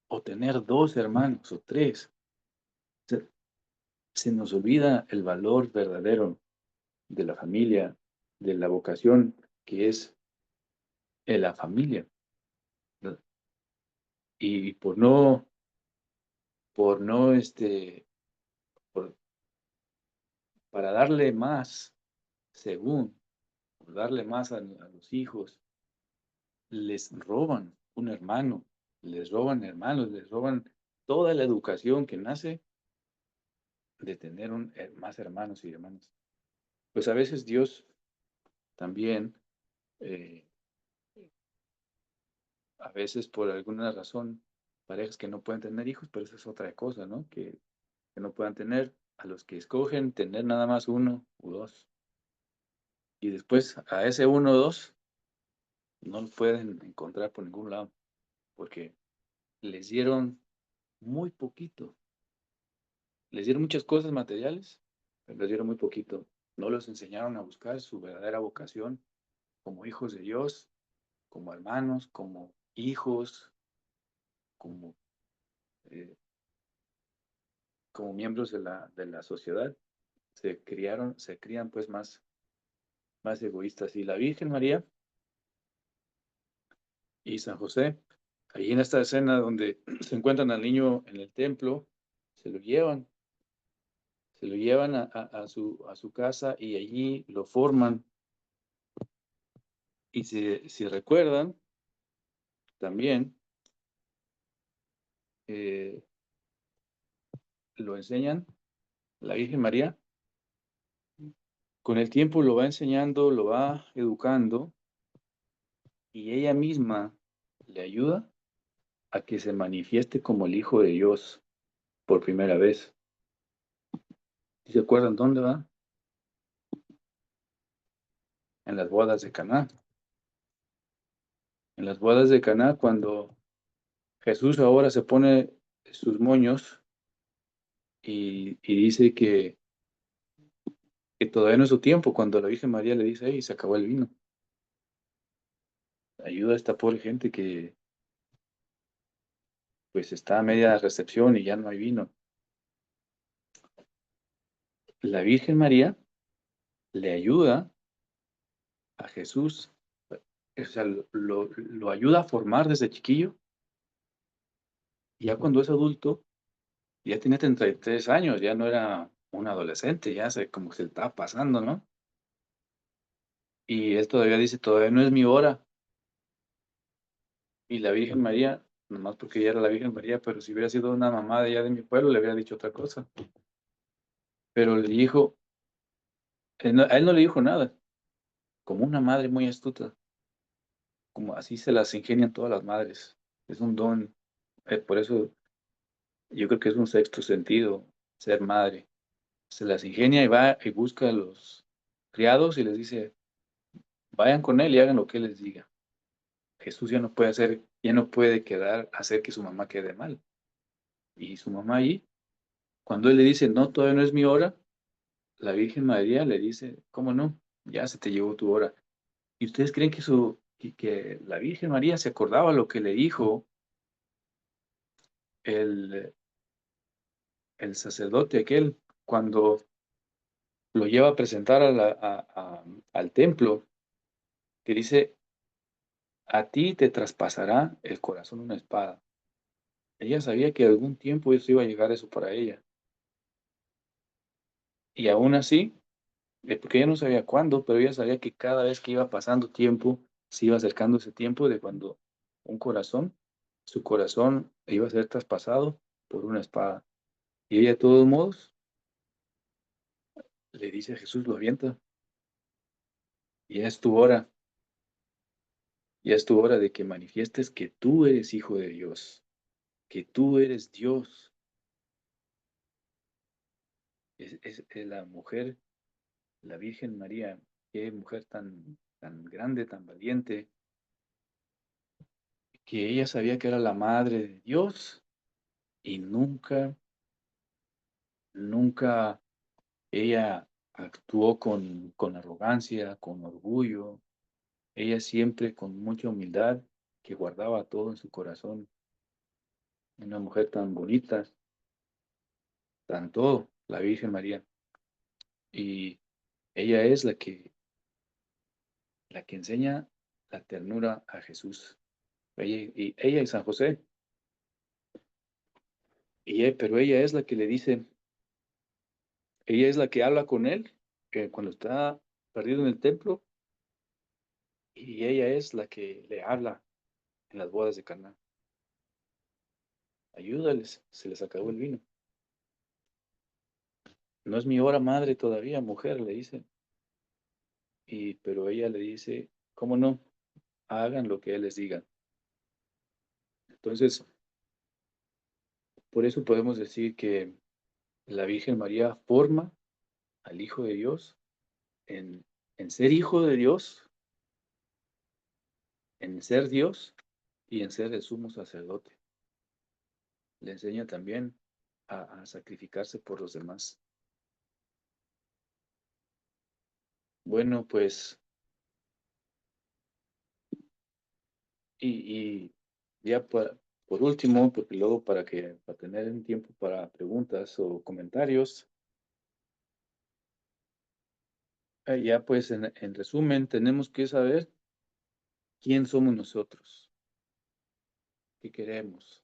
o tener 2 hermanos, o 3. Se nos olvida el valor verdadero de la familia, de la vocación que es la familia. ¿No? Y por no, para darle más, por darle más a los hijos, les roban un hermano, les roban hermanos, les roban toda la educación que nace de tener más hermanos y hermanas. Pues a veces Dios también, a veces por alguna razón, parejas que no pueden tener hijos, pero eso es otra cosa, ¿no? Que no puedan tener, a los que escogen tener nada más 1 o 2. Y después a ese 1 o 2 no lo pueden encontrar por ningún lado, porque les dieron muy poquito. Les dieron muchas cosas materiales, pero les dieron muy poquito. No los enseñaron a buscar su verdadera vocación como hijos de Dios, como hermanos, como hijos, como, eh, como miembros de la sociedad. Se crían pues más egoístas. Y la Virgen María y San José, ahí en esta escena donde se encuentran al niño en el templo, se lo llevan a su casa y allí lo forman. Y si recuerdan, también lo enseñan, la Virgen María, con el tiempo lo va enseñando, lo va educando, y ella misma le ayuda a que se manifieste como el Hijo de Dios por primera vez. ¿Sí se acuerdan dónde va? En las bodas de Caná. En las bodas de Caná, cuando Jesús ahora se pone sus moños y dice que todavía no es su tiempo, cuando la Virgen María le dice, hey, se acabó el vino. Ayuda a esta pobre gente que pues está a media recepción y ya no hay vino. La Virgen María le ayuda a Jesús, o sea, lo ayuda a formar desde chiquillo, y ya cuando es adulto, ya tiene 33 años, ya no era un adolescente, ya sé como se le estaba pasando, ¿no? Y él todavía dice, todavía no es mi hora. Y la Virgen María, nomás porque ella era la Virgen María, pero si hubiera sido una mamá de allá de mi pueblo, le hubiera dicho otra cosa. Pero le dijo, a él no le dijo nada, como una madre muy astuta, como así se las ingenian todas las madres. Es un don, por eso yo creo que es un sexto sentido ser madre. Se las ingenia y va y busca a los criados y les dice, vayan con él y hagan lo que él les diga. Jesús ya no puede hacer, ya no puede hacer que su mamá quede mal. Y su mamá ahí, cuando él le dice, no, todavía no es mi hora, la Virgen María le dice, ¿cómo no? Ya se te llegó tu hora. ¿Y ustedes creen que la Virgen María se acordaba lo que le dijo el, el sacerdote aquel cuando lo lleva a presentar al templo, que dice, a ti te traspasará el corazón una espada? Ella sabía que algún tiempo eso iba a llegar eso para ella. Y aún así, porque ella no sabía cuándo, pero ella sabía que cada vez que iba pasando tiempo, se iba acercando ese tiempo de cuando un corazón, su corazón iba a ser traspasado por una espada. Y ella, de todos modos, le dice a Jesús, lo avienta. Y ya es tu hora, ya es tu hora de que manifiestes que tú eres hijo de Dios, que tú eres Dios. Es la mujer, la Virgen María, qué mujer tan grande, tan valiente, que ella sabía que era la madre de Dios y nunca ella actuó con arrogancia, con orgullo. Ella siempre con mucha humildad, que guardaba todo en su corazón. Una mujer tan bonita, tan todo, la Virgen María. Y ella es la que enseña la ternura a Jesús. Ella y San José. Pero ella es la que le dice, ella es la que habla con él cuando está perdido en el templo, y ella es la que le habla en las bodas de Caná. Ayúdales, se les acabó el vino. No es mi hora, madre, todavía, mujer, le dice. Pero ella le dice, ¿cómo no? Hagan lo que él les diga. Entonces, por eso podemos decir que la Virgen María forma al Hijo de Dios en ser hijo de Dios, en ser Dios y en ser el sumo sacerdote. Le enseña también a sacrificarse por los demás. Bueno, pues, y ya por último, porque luego para tener un tiempo para preguntas o comentarios, ya pues en resumen, tenemos que saber quién somos nosotros, qué queremos.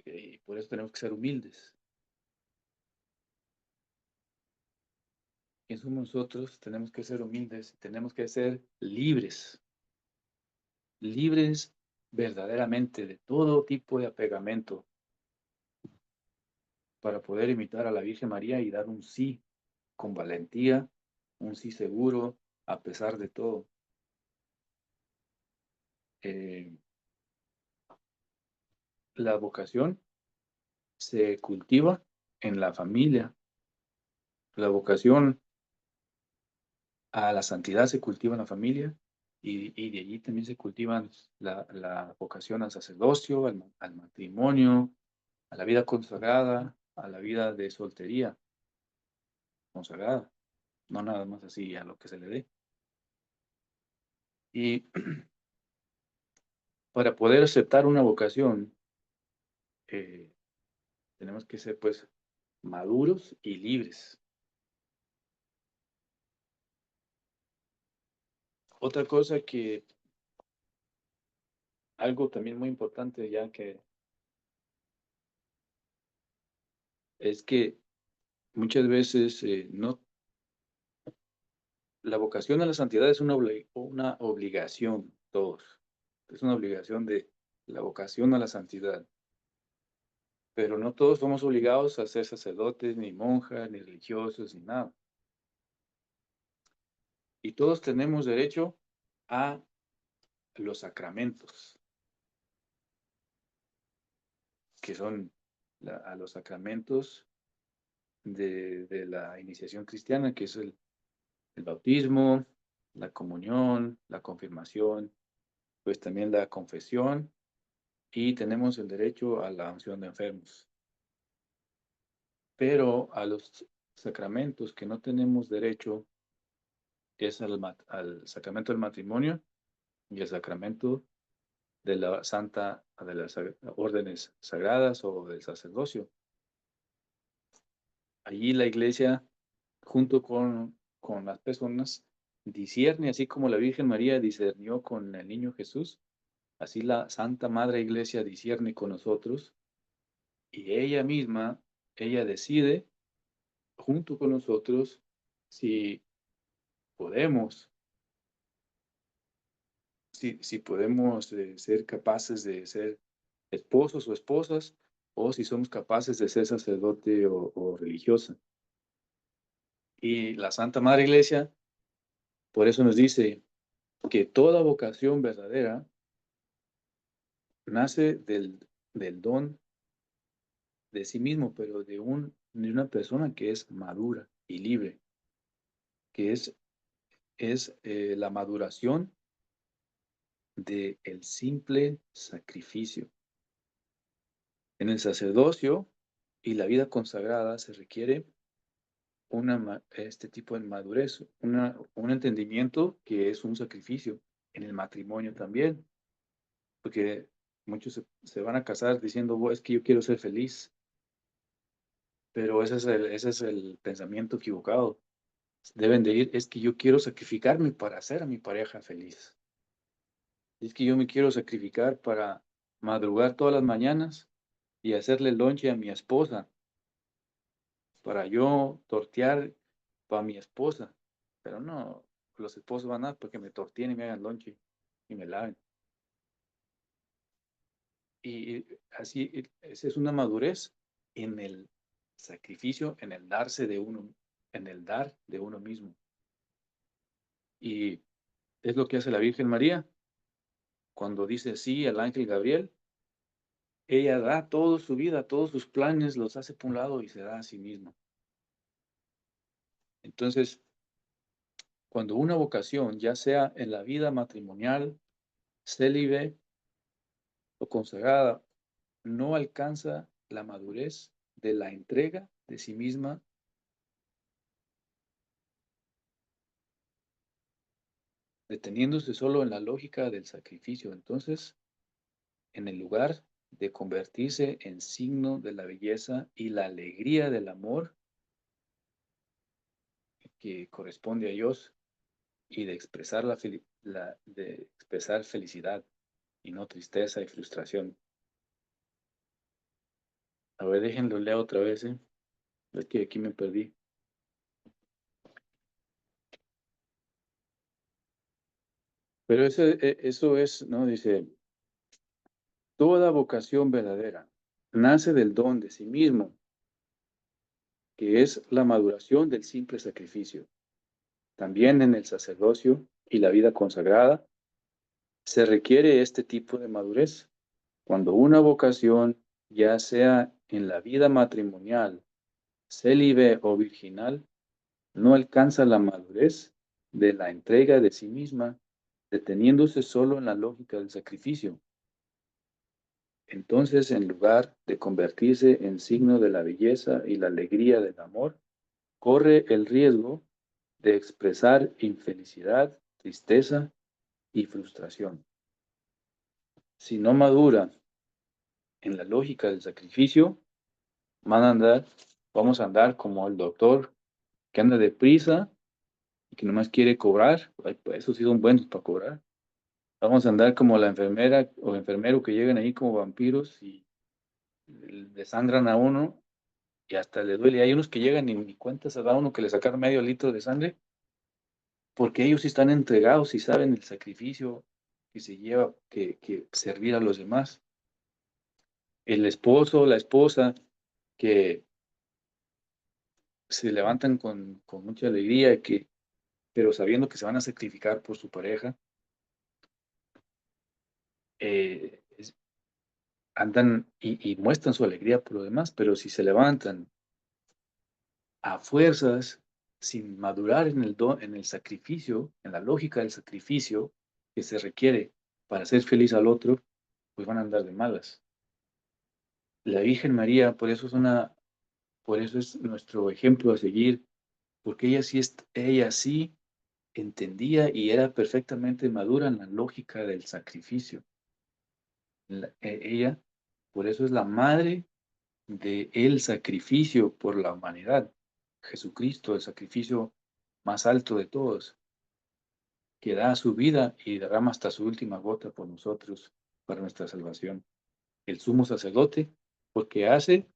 Y por eso tenemos que ser humildes. ¿Quién somos nosotros? Tenemos que ser humildes, tenemos que ser libres, libres verdaderamente de todo tipo de apegamento para poder imitar a la Virgen María y dar un sí con valentía, un sí seguro a pesar de todo. Eh, la vocación se cultiva en la familia, la vocación a la santidad se cultiva en la familia, y de allí también se cultivan la vocación al sacerdocio, al matrimonio, a la vida consagrada, a la vida de soltería consagrada, no nada más así a lo que se le dé. Y para poder aceptar una vocación, eh, tenemos que ser pues maduros y libres. Otra cosa algo también muy importante ya que es que muchas veces no. La vocación a la santidad es una obligación, todos. Es una obligación de la vocación a la santidad. Pero no todos somos obligados a ser sacerdotes, ni monjas, ni religiosos, ni nada. Y todos tenemos derecho a los sacramentos, que son a los sacramentos de la iniciación cristiana, que es el bautismo, la comunión, la confirmación, pues también la confesión, y tenemos el derecho a la unción de enfermos. Pero a los sacramentos que no tenemos derecho es al sacramento del matrimonio y el sacramento de la de las órdenes sagradas o del sacerdocio. Allí la iglesia, junto con las personas, discierne, así como la Virgen María discernió con el niño Jesús, así la Santa Madre Iglesia discierne con nosotros, y ella misma, ella decide, junto con nosotros, si podemos, si podemos ser capaces de ser esposos o esposas, o si somos capaces de ser sacerdote o religiosa. Y la Santa Madre Iglesia, por eso nos dice que toda vocación verdadera nace del don de sí mismo, pero de una persona que es madura y libre, que es la maduración del simple sacrificio. En el sacerdocio y la vida consagrada se requiere este tipo de madurez, un entendimiento que es un sacrificio. En el matrimonio también, porque muchos se van a casar diciendo, "Oh, es que yo quiero ser feliz", pero ese es el pensamiento equivocado. Deben de ir, es que yo quiero sacrificarme para hacer a mi pareja feliz. Es que yo me quiero sacrificar para madrugar todas las mañanas y hacerle lonche a mi esposa, para yo tortear para mi esposa. Pero no, los esposos van a porque me torteen y me hagan lonche y me laven. Y así, esa es una madurez en el sacrificio, en el darse de uno, en el dar de uno mismo. Y es lo que hace la Virgen María. Cuando dice sí al ángel Gabriel, ella da toda su vida, todos sus planes, los hace por un lado y se da a sí misma. Entonces, cuando una vocación, ya sea en la vida matrimonial, célibe o consagrada, no alcanza la madurez de la entrega de sí misma, deteniéndose solo en la lógica del sacrificio, entonces, en el lugar de convertirse en signo de la belleza y la alegría del amor que corresponde a Dios, y de expresar de expresar felicidad y no tristeza y frustración. A ver, déjenlo leo otra vez, ¿eh? Es que aquí me perdí. Pero eso es, ¿no? Dice, toda vocación verdadera nace del don de sí mismo, que es la maduración del simple sacrificio. También en el sacerdocio y la vida consagrada se requiere este tipo de madurez. Cuando una vocación, ya sea en la vida matrimonial, célibe o virginal, no alcanza la madurez de la entrega de sí misma, deteniéndose solo en la lógica del sacrificio. Entonces, en lugar de convertirse en signo de la belleza y la alegría del amor, corre el riesgo de expresar infelicidad, tristeza y frustración. Si no madura en la lógica del sacrificio, vamos a andar como el doctor que anda deprisa y que nomás quiere cobrar. Ay, pues esos sí son buenos para cobrar. Vamos a andar como la enfermera o enfermero que llegan ahí como vampiros y desangran a uno y hasta le duele. Hay unos que llegan y ni cuenta se da uno que le sacaron medio litro de sangre, porque ellos sí están entregados y saben el sacrificio que se lleva, que servir a los demás. El esposo, la esposa, que se levantan con mucha alegría, pero sabiendo que se van a sacrificar por su pareja, andan y muestran su alegría por lo demás, pero si se levantan a fuerzas, sin madurar en el sacrificio, en la lógica del sacrificio que se requiere para ser feliz al otro, pues van a andar de malas. La Virgen María, por eso es nuestro ejemplo a seguir, porque ella sí entendía y era perfectamente madura en la lógica del sacrificio. Ella, por eso es la madre del sacrificio por la humanidad. Jesucristo, el sacrificio más alto de todos, que da su vida y derrama hasta su última gota por nosotros, para nuestra salvación. El sumo sacerdote, porque hace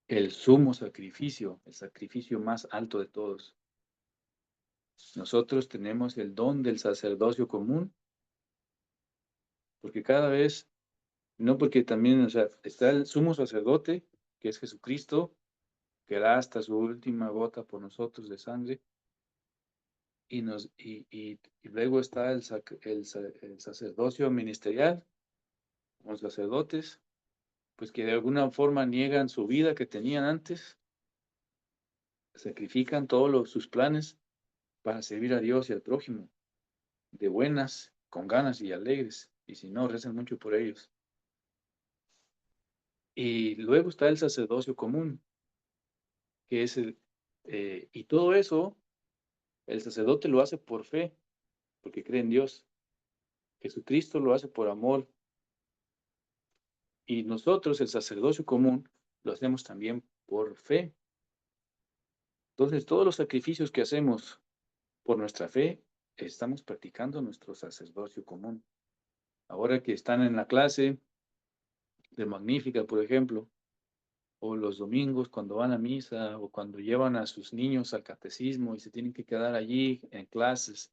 el sumo sacrificio, el sacrificio más alto de todos. Nosotros tenemos el don del sacerdocio común, porque cada vez, no porque también, o sea, está el sumo sacerdote, que es Jesucristo, que da hasta su última gota por nosotros de sangre, y luego está el sacerdocio ministerial, los sacerdotes, pues que de alguna forma niegan su vida que tenían antes, sacrifican todos sus planes para servir a Dios y al prójimo, de buenas, con ganas y alegres, y si no, rezan mucho por ellos. Y luego está el sacerdocio común, que es y todo eso, el sacerdote lo hace por fe, porque cree en Dios. Jesucristo lo hace por amor. Y nosotros, el sacerdocio común, lo hacemos también por fe. Entonces, todos los sacrificios que hacemos por nuestra fe, estamos practicando nuestro sacerdocio común. Ahora que están en la clase de Magnífica, por ejemplo, o los domingos cuando van a misa, o cuando llevan a sus niños al catecismo y se tienen que quedar allí en clases,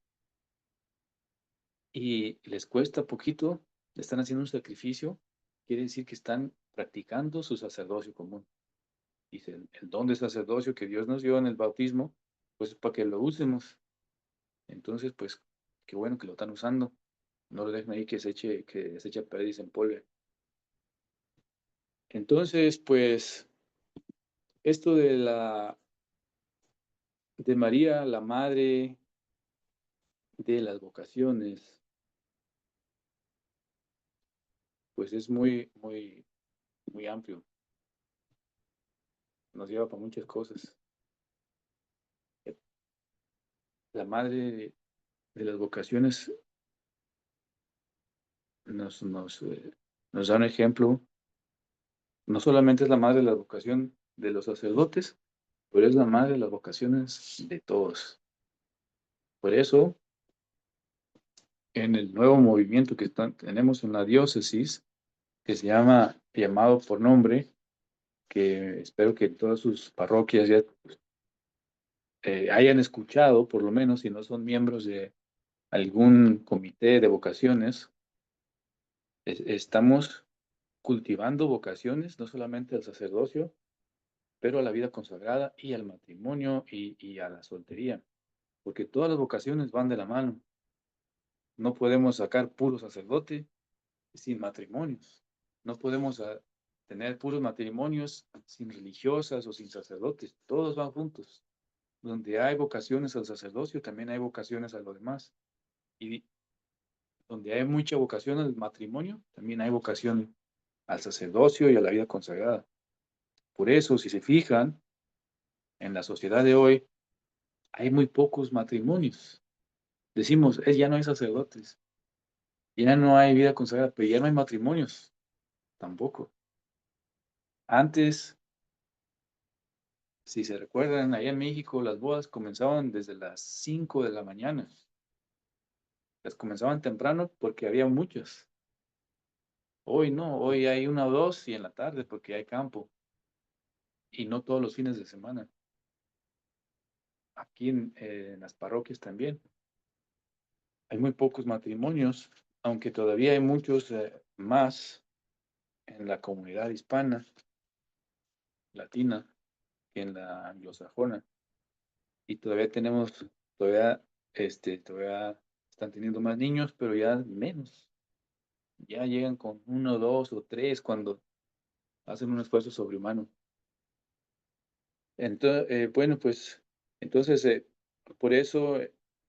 y les cuesta poquito, están haciendo un sacrificio, quiere decir que están practicando su sacerdocio común. Dice, el don de sacerdocio que Dios nos dio en el bautismo, pues para que lo usemos. Entonces, pues, qué bueno que lo están usando. No lo dejen ahí que se eche a perder y se empolve. Entonces, pues, esto de María, la madre de las vocaciones, pues es muy, muy, muy amplio. Nos lleva para muchas cosas. La madre de las vocaciones nos da un ejemplo. No solamente es la madre de la vocación de los sacerdotes, pero es la madre de las vocaciones de todos. Por eso, en el nuevo movimiento que tenemos en la diócesis, que se llama Llamado por Nombre, que espero que todas sus parroquias ya hayan escuchado, por lo menos si no son miembros de algún comité de vocaciones, estamos cultivando vocaciones, no solamente al sacerdocio, pero a la vida consagrada y al matrimonio y a la soltería, porque todas las vocaciones van de la mano. No podemos sacar puro sacerdote sin matrimonios. No podemos tener puros matrimonios sin religiosas o sin sacerdotes. Todos van juntos. Donde hay vocaciones al sacerdocio, también hay vocaciones a lo demás. Y donde hay mucha vocación al matrimonio, también hay vocación al sacerdocio y a la vida consagrada. Por eso, si se fijan, en la sociedad de hoy hay muy pocos matrimonios. Decimos, ya no hay sacerdotes, ya no hay vida consagrada, pero ya no hay matrimonios tampoco. Antes, si se recuerdan, allá en México las bodas comenzaban desde las 5 de la mañana. Las comenzaban temprano porque había muchas. Hoy no, hoy hay una o dos y en la tarde porque hay campo. y no todos los fines de semana. Aquí en las parroquias también. Hay muy pocos matrimonios, aunque todavía hay muchos más en la comunidad hispana, latina, que en la anglosajona. Y todavía todavía están teniendo más niños, pero ya menos. Ya llegan con 1, 2 o 3 cuando hacen un esfuerzo sobrehumano. Entonces, bueno, pues, entonces, por eso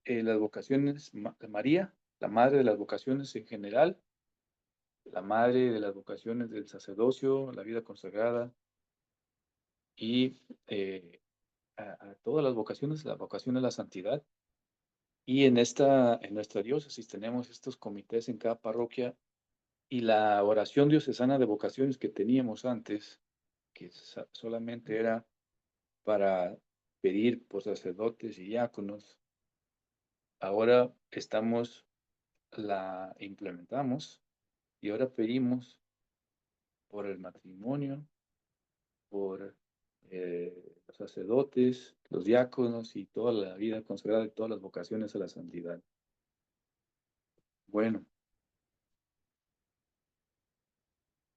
las vocaciones, María, la madre de las vocaciones en general, la madre de las vocaciones del sacerdocio, la vida consagrada y a todas las vocaciones, la vocación a la santidad. Y en nuestra diócesis tenemos estos comités en cada parroquia y la oración diocesana de vocaciones que teníamos antes, que solamente era para pedir por sacerdotes y diáconos, ahora la implementamos y ahora pedimos por el matrimonio, por los sacerdotes, los diáconos y toda la vida consagrada y todas las vocaciones a la santidad. Bueno,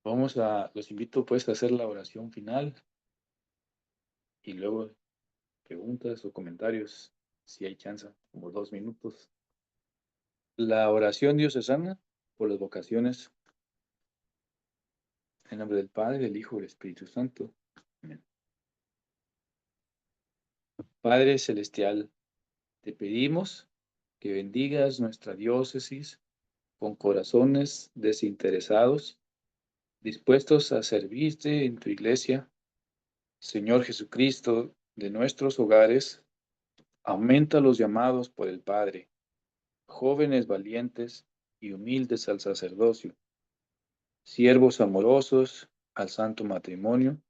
los invito pues a hacer la oración final y luego preguntas o comentarios, si hay chance, como 2 minutos. La oración diocesana por las vocaciones, en nombre del Padre, del Hijo y del Espíritu Santo. Amén. Padre Celestial, te pedimos que bendigas nuestra diócesis con corazones desinteresados, dispuestos a servirte en tu iglesia. Señor Jesucristo, de nuestros hogares, aumenta los llamados por el Padre, jóvenes valientes y humildes al sacerdocio, siervos amorosos al santo matrimonio,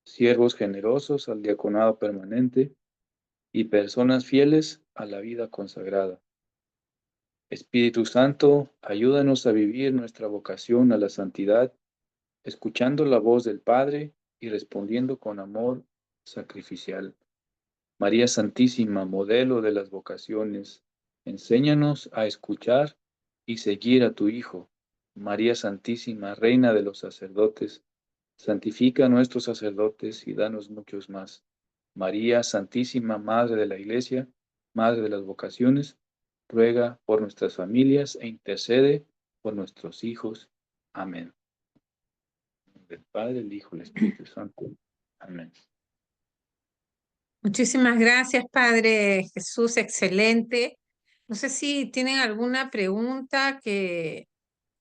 siervos generosos al diaconado permanente y personas fieles a la vida consagrada. Espíritu Santo, ayúdanos a vivir nuestra vocación a la santidad, escuchando la voz del Padre y respondiendo con amor sacrificial. María Santísima, modelo de las vocaciones, enséñanos a escuchar y seguir a tu Hijo. María Santísima, Reina de los sacerdotes, santifica a nuestros sacerdotes y danos muchos más. María Santísima, Madre de la Iglesia, Madre de las vocaciones, ruega por nuestras familias e intercede por nuestros hijos. Amén. Del Padre, el Hijo y el Espíritu Santo. Amén. Muchísimas gracias, Padre Jesús, excelente. No sé si tienen alguna pregunta que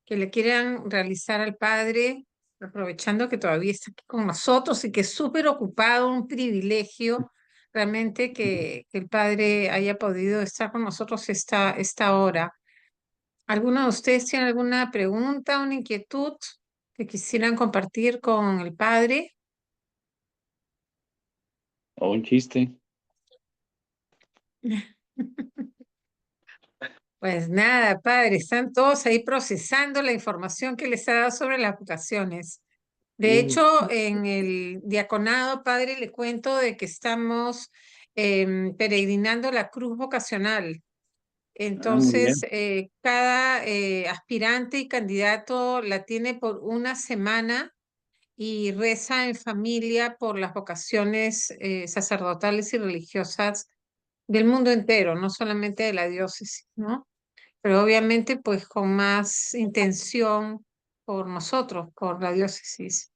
le quieran realizar al Padre, aprovechando que todavía está aquí con nosotros y que es súper ocupado, un privilegio realmente que el Padre haya podido estar con nosotros esta hora. ¿Alguno de ustedes tiene alguna pregunta, una inquietud que quisieran compartir con el Padre? O un chiste. Pues nada, Padre, están todos ahí procesando la información que les ha dado sobre las vocaciones. De hecho, en el diaconado, Padre, le cuento de que estamos peregrinando la cruz vocacional. Muy Entonces, bien. cada aspirante y candidato la tiene por una semana y reza en familia por las vocaciones sacerdotales y religiosas del mundo entero, no solamente de la diócesis, ¿no? Pero obviamente pues con más intención por nosotros, por la diócesis.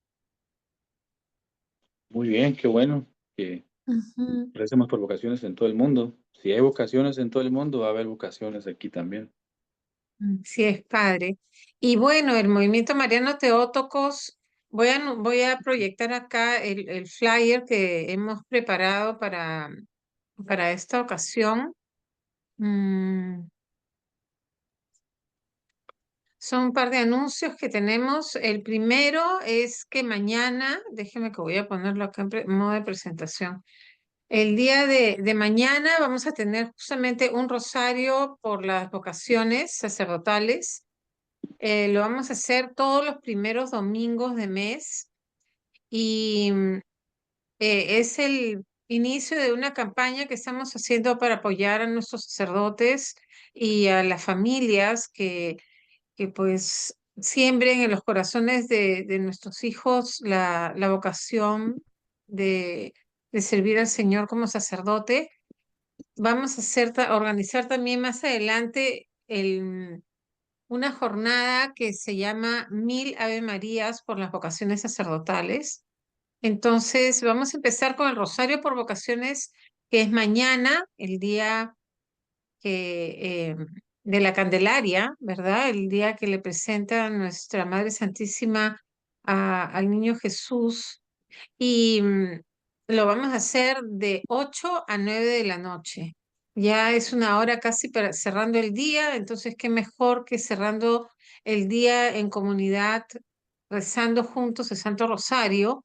Muy bien, qué bueno que Ujú. recemos por vocaciones en todo el mundo. Si hay vocaciones en todo el mundo, va a haber vocaciones aquí también. Sí, es padre. Y bueno, el movimiento Mariano Teótocos, voy a proyectar acá el flyer que hemos preparado para esta ocasión. Son un par de anuncios que tenemos. El primero es que mañana, déjeme que voy a ponerlo acá en modo de presentación. El día de mañana vamos a tener justamente un rosario por las vocaciones sacerdotales. Lo vamos a hacer todos los primeros domingos de mes y es el inicio de una campaña que estamos haciendo para apoyar a nuestros sacerdotes y a las familias que pues siembren en los corazones de nuestros hijos la vocación de, de servir al Señor como sacerdote. Vamos a organizar también más adelante una jornada que se llama 1000 Ave Marías por las vocaciones sacerdotales. Entonces, vamos a empezar con el Rosario por Vocaciones, que es mañana, el día de la Candelaria, ¿verdad? El día que le presenta a nuestra Madre Santísima al Niño Jesús. Y lo vamos a hacer de 8 a 9 de la noche. Ya es una hora casi para cerrando el día, entonces qué mejor que cerrando el día en comunidad, rezando juntos el Santo Rosario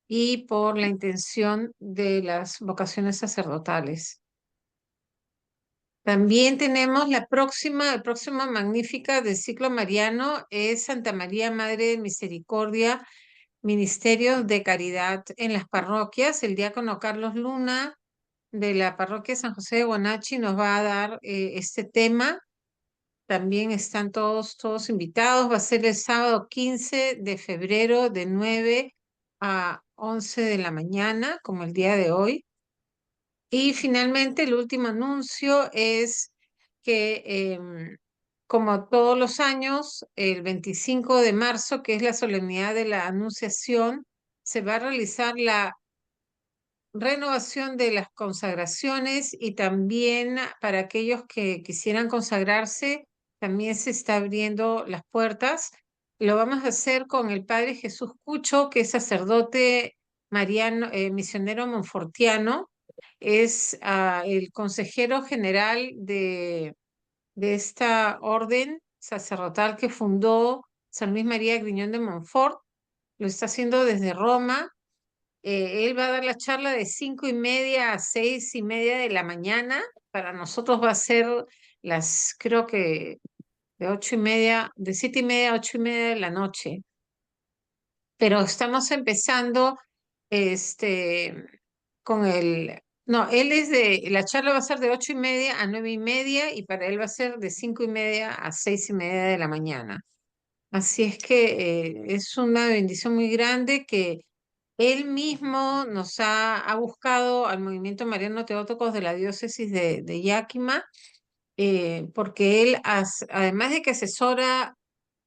y por la intención de las vocaciones sacerdotales. También tenemos el próximo Magnífica del ciclo mariano es Santa María Madre de Misericordia, Ministerio de Caridad en las parroquias. El diácono Carlos Luna de la parroquia San José de Guanachi nos va a dar este tema. También están todos invitados. Va a ser el sábado 15 de febrero de 9 a 11 de la mañana, como el día de hoy. Y finalmente, el último anuncio es que, como todos los años, el 25 de marzo, que es la solemnidad de la Anunciación, se va a realizar la renovación de las consagraciones y también para aquellos que quisieran consagrarse, también se está abriendo las puertas. Lo vamos a hacer con el Padre Jesús Cucho, que es sacerdote mariano, misionero monfortiano, es el consejero general de esta orden sacerdotal que fundó San Luis María Griñón de Montfort. Lo está haciendo desde Roma. Él va a dar la charla de 5:30 a 6:30 de la mañana. Para nosotros va a ser creo que de 8:30, de 7:30 a 8:30 de la noche. Pero estamos empezando este, no, la charla va a ser de 8:30 a 9:30 y para él va a ser de 5:30 a 6:30 de la mañana. Así es que es una bendición muy grande que él mismo ha buscado al movimiento Mariano Teótocos de la diócesis de Yakima, porque él, además de que asesora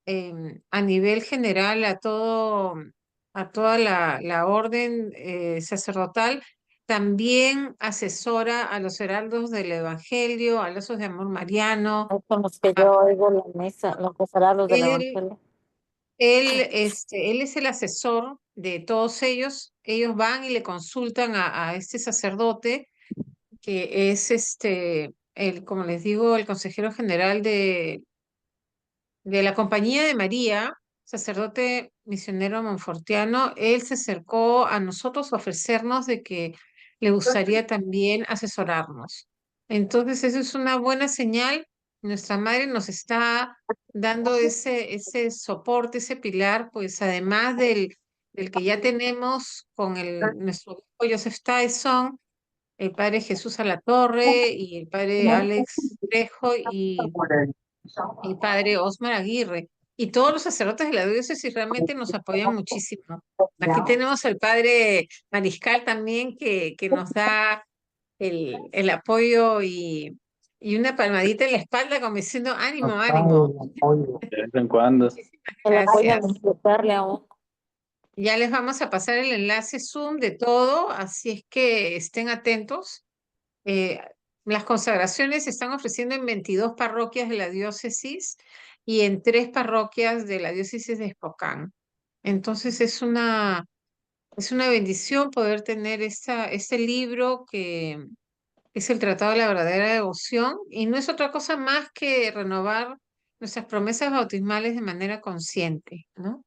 a nivel general a toda la orden sacerdotal, también asesora a los heraldos del Evangelio, a los de Amor Mariano. Con los que yo oigo la misa, los los del Él, Evangelio. él es el asesor de todos ellos. Ellos van y le consultan a este sacerdote, que es como les digo, el consejero general de la Compañía de María, sacerdote misionero monfortiano. Él se acercó a nosotros a ofrecernos de que le gustaría también asesorarnos. Entonces, eso es una buena señal. Nuestra madre nos está dando ese soporte, ese pilar, pues además del que ya tenemos con nuestro obispo Joseph Tyson, el padre Jesús Alatorre y el padre Alex Trejo y el padre Osmar Aguirre. Y todos los sacerdotes de la diócesis realmente nos apoyan muchísimo. Aquí tenemos al padre Mariscal también que nos da el apoyo y una palmadita en la espalda como diciendo ánimo, ánimo. De vez en cuando. Muchísimas El apoyo a gracias. disfrutarle a uno. Ya les vamos a pasar el enlace Zoom de todo, así es que estén atentos. Eh, las consagraciones se están ofreciendo en 22 parroquias de la diócesis y en 3 parroquias de la diócesis de Spokane. Entonces es una bendición poder tener este libro que es el Tratado de la Verdadera Devoción y no es otra cosa más que renovar nuestras promesas bautismales de manera consciente, ¿no?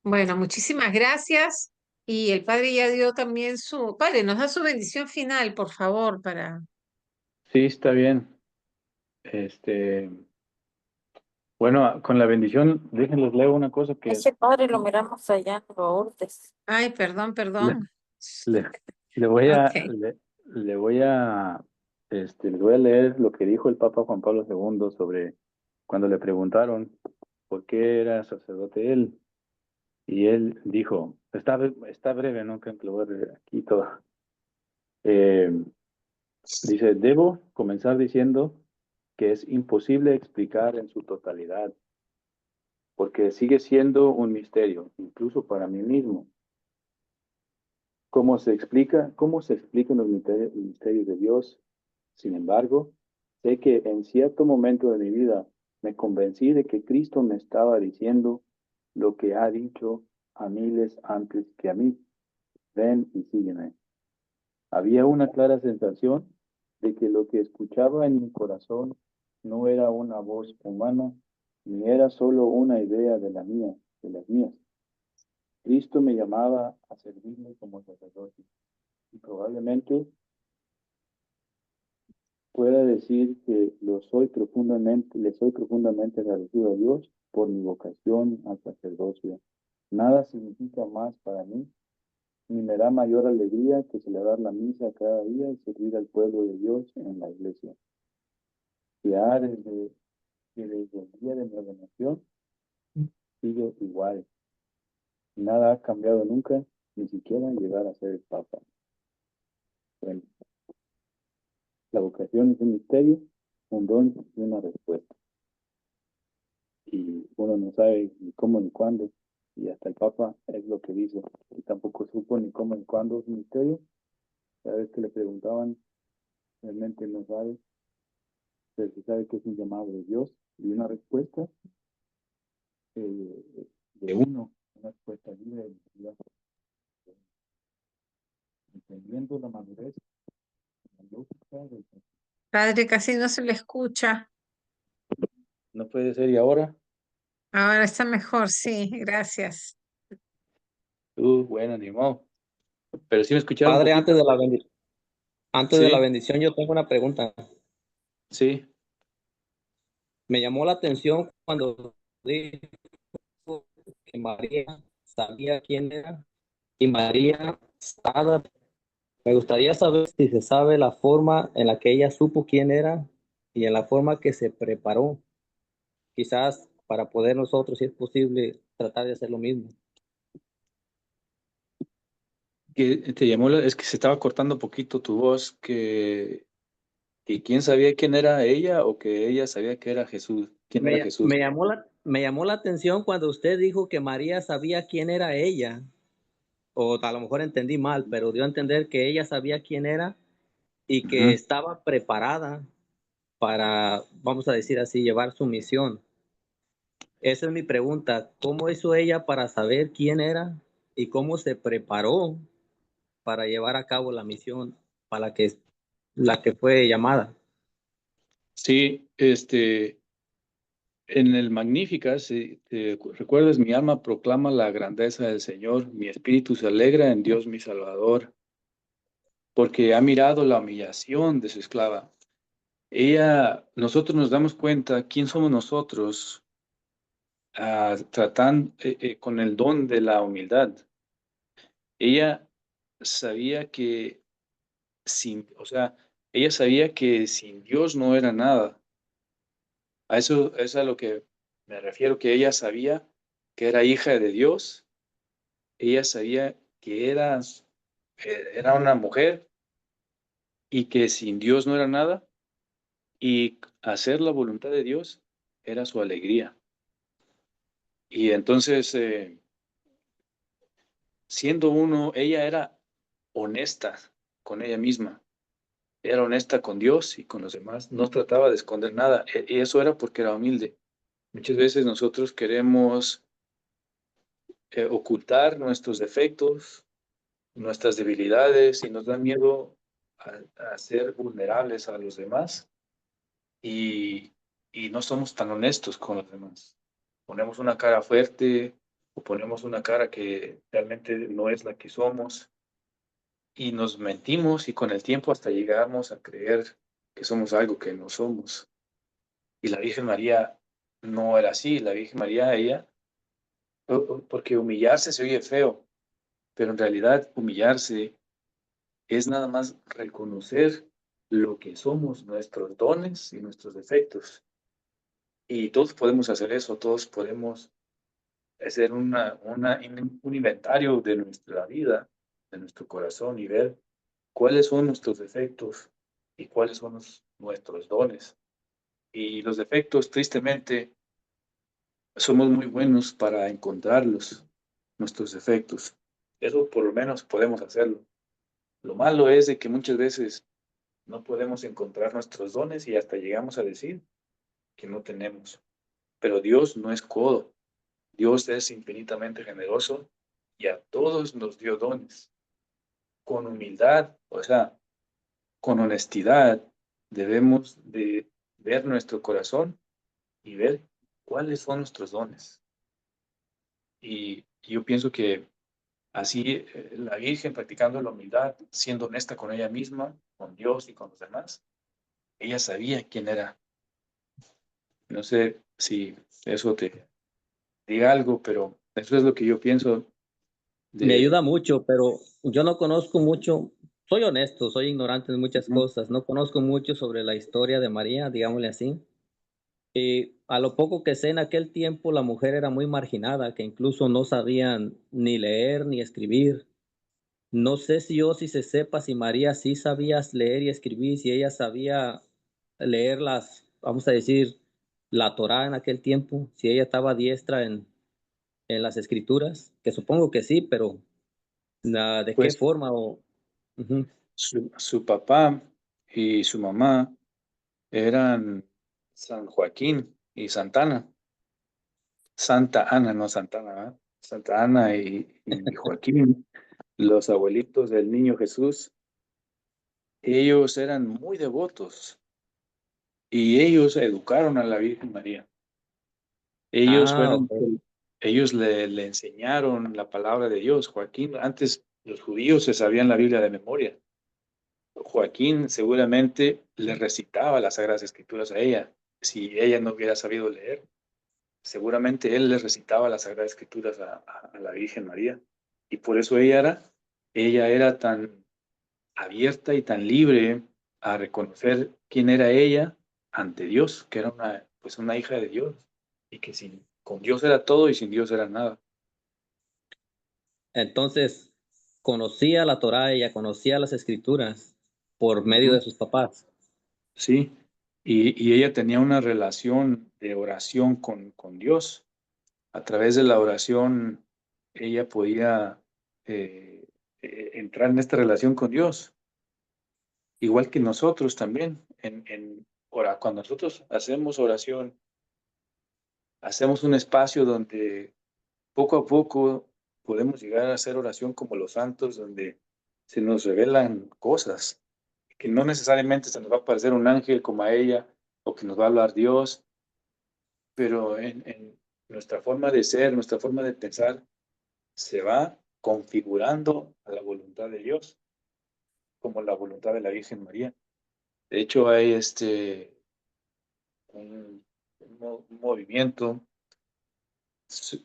Bueno, muchísimas gracias. Y el Padre ya dio también Padre, nos da su bendición final, por favor, para... Sí, está bien. Bueno, con la bendición, déjenles leo una cosa que Ese padre lo miramos allá en Lourdes. Ay, perdón, perdón. Le voy a, Ok. le voy a, le voy a leer lo que dijo el Papa Juan Pablo II sobre cuando le preguntaron por qué era sacerdote él. Y él dijo, está breve, no creo que lo voy a leer aquí todo. Dice, debo comenzar diciendo que es imposible explicar en su totalidad, porque sigue siendo un misterio, incluso para mí mismo. ¿Cómo se explica? ¿Cómo se explican los misterios de Dios? Sin embargo, sé que en cierto momento de mi vida me convencí de que Cristo me estaba diciendo lo que ha dicho a miles antes que a mí. Ven y sígueme. Había una clara sensación de que lo que escuchaba en mi corazón no era una voz humana, ni era solo una idea de la mía, de las mías. Cristo me llamaba a servirle como sacerdote. Y probablemente pueda decir que le soy profundamente agradecido a Dios por mi vocación al sacerdocio. Nada significa más para mí, ni me da mayor alegría que celebrar la misa cada día y servir al pueblo de Dios en la iglesia. Ya desde el día de mi ordenación sigo igual. Nada ha cambiado nunca, ni siquiera llegar a ser el Papa. Bueno, la vocación es un misterio, un don y una respuesta. Y uno no sabe ni cómo ni cuándo, y hasta el Papa es lo que dice, y tampoco supo ni cómo ni cuándo es un misterio. Cada vez que le preguntaban, realmente no sabe, pero sí sabe que es un llamado de Dios, y una respuesta de uno, una respuesta libre de necesidad, entendiendo la madurez, la lógica del... Padre, casi no se le escucha. No puede ser, y ahora, Ahora está mejor, sí, gracias. bueno, ni modo. Pero sí me escucharon un Padre, poquito. antes de la Sí, bendición, yo tengo una pregunta. sí. Me llamó la atención cuando dijo que María sabía quién era y María estaba. Me gustaría saber si se sabe la forma en la que ella supo quién era y en la forma que se preparó, quizás para poder nosotros, si es posible, tratar de hacer lo mismo. Que te llamó, es que se estaba cortando un poquito tu voz, que quién sabía quién era ella o que ella sabía que era Jesús, quién era Jesús. Me llamó la atención cuando usted dijo que María sabía quién era ella, o a lo mejor entendí mal, pero dio a entender que ella sabía quién era y que Ujú. estaba preparada para, vamos a decir así, llevar su misión. Esa es mi pregunta. ¿Cómo hizo ella para saber quién era y cómo se preparó para llevar a cabo la misión para la que fue llamada? Sí, en el Magnífica, si te recuerdas, mi alma proclama la grandeza del Señor, mi espíritu se alegra en Dios mi Salvador, porque ha mirado la humillación de su esclava. Nosotros nos damos cuenta quién somos nosotros, tratando con el don de la humildad. Ella sabía que o sea, ella sabía que sin Dios no era nada. A eso es a lo que me refiero, que ella sabía que era hija de Dios, ella sabía que era una mujer y que sin Dios no era nada, y hacer la voluntad de Dios era su alegría. Y entonces, ella era honesta con ella misma, era honesta con Dios y con los demás, no trataba de esconder nada, y eso era porque era humilde. Muchas veces nosotros queremos ocultar nuestros defectos, nuestras debilidades, y nos da miedo a ser vulnerables a los demás, y, y no somos tan honestos con los demás. Ponemos una cara fuerte o ponemos una cara que realmente no es la que somos, y nos mentimos, y con el tiempo hasta llegamos a creer que somos algo que no somos. Y la Virgen María no era así. La Virgen María, porque humillarse se oye feo, pero en realidad humillarse es nada más reconocer lo que somos, nuestros dones y nuestros defectos. Y todos podemos hacer eso, todos podemos hacer un inventario de nuestra vida, de nuestro corazón y ver cuáles son nuestros defectos y cuáles son nuestros dones. Y los defectos, tristemente, somos muy buenos para encontrarlos, nuestros defectos. Eso por lo menos podemos hacerlo. Lo malo es de que muchas veces no podemos encontrar nuestros dones y hasta llegamos a decir que no tenemos. Pero Dios no es codo. Dios es infinitamente generoso y a todos nos dio dones. Con humildad, o sea, con honestidad, debemos de ver nuestro corazón y ver cuáles son nuestros dones. Y yo pienso que así la Virgen practicando la humildad, siendo honesta con ella misma, con Dios y con los demás, ella sabía quién era. No sé si eso te diga algo, pero eso es lo que yo pienso Me de... ayuda mucho, pero yo no conozco mucho. Soy honesto, soy ignorante de muchas cosas. No conozco mucho sobre la historia de María, digámosle así. Y a lo poco que sé, en aquel tiempo la mujer era muy marginada, que incluso no sabían ni leer ni escribir. No sé si se sepa si María sí sabía leer y escribir, si ella sabía leer vamos a decir, la Torá en aquel tiempo, si ella estaba diestra en las escrituras, que supongo que sí, pero ¿de qué Pues forma? Ujú. su papá y su mamá eran San Joaquín y Santana. Santa Ana, no Santana, ¿verdad? Santa Ana y Joaquín, los abuelitos del niño Jesús, ellos eran muy devotos y ellos educaron a la Virgen María. Ellos Ah, fueron, ok. ellos le enseñaron la palabra de Dios. Joaquín, antes los judíos se sabían la Biblia de memoria. Joaquín seguramente le recitaba las Sagradas Escrituras a ella. Si ella no hubiera sabido leer, seguramente él le recitaba las Sagradas Escrituras a la Virgen María. Y por eso ella era tan abierta y tan libre a reconocer quién era ella ante Dios, que era pues una hija de Dios, y que con Dios era todo y sin Dios era nada. Entonces, conocía la Torá, ella conocía las escrituras por medio de Ujú. sus papás. Sí, y ella tenía una relación de oración con Dios. A través de la oración, ella podía entrar en esta relación con Dios, igual que nosotros también. Cuando nosotros hacemos oración, hacemos un espacio donde poco a poco podemos llegar a hacer oración como los santos, donde se nos revelan cosas, que no necesariamente se nos va a aparecer un ángel como a ella o que nos va a hablar Dios, pero en nuestra forma de ser, nuestra forma de pensar, se va configurando a la voluntad de Dios, como la voluntad de la Virgen María. De hecho, hay un movimiento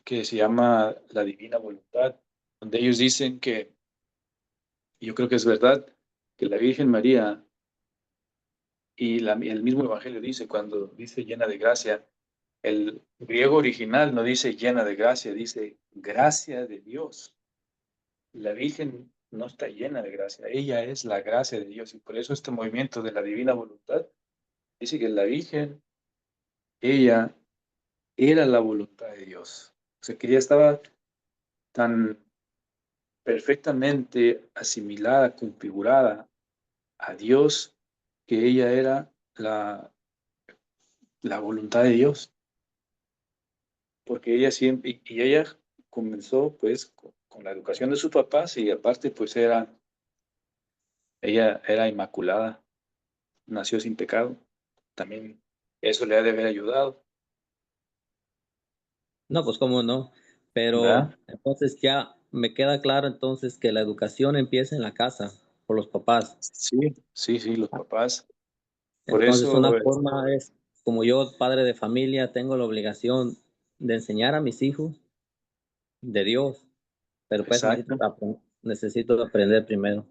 que se llama la Divina Voluntad, donde ellos dicen que, y yo creo que es verdad, que la Virgen María y el mismo Evangelio dice, cuando dice llena de gracia, el griego original no dice llena de gracia, dice gracia de Dios. La Virgen no está llena de gracia, ella es la gracia de Dios y por eso este movimiento de la divina voluntad dice que la Virgen, ella era la voluntad de Dios. O sea, que ella estaba tan perfectamente asimilada, configurada a Dios, que ella era la voluntad de Dios, porque ella siempre, y ella comenzó pues con la educación de sus papás y aparte pues ella era inmaculada, nació sin pecado. También eso le ha de haber ayudado, No, pues cómo no. Pero ¿verdad? entonces ya me queda claro entonces que la educación empieza en la casa, por los papás. Sí, sí, sí, los papás. Por Entonces una eso, forma es, como yo, padre de familia, tengo la obligación de enseñar a mis hijos de Dios, pero pues exacto. necesito aprender primero.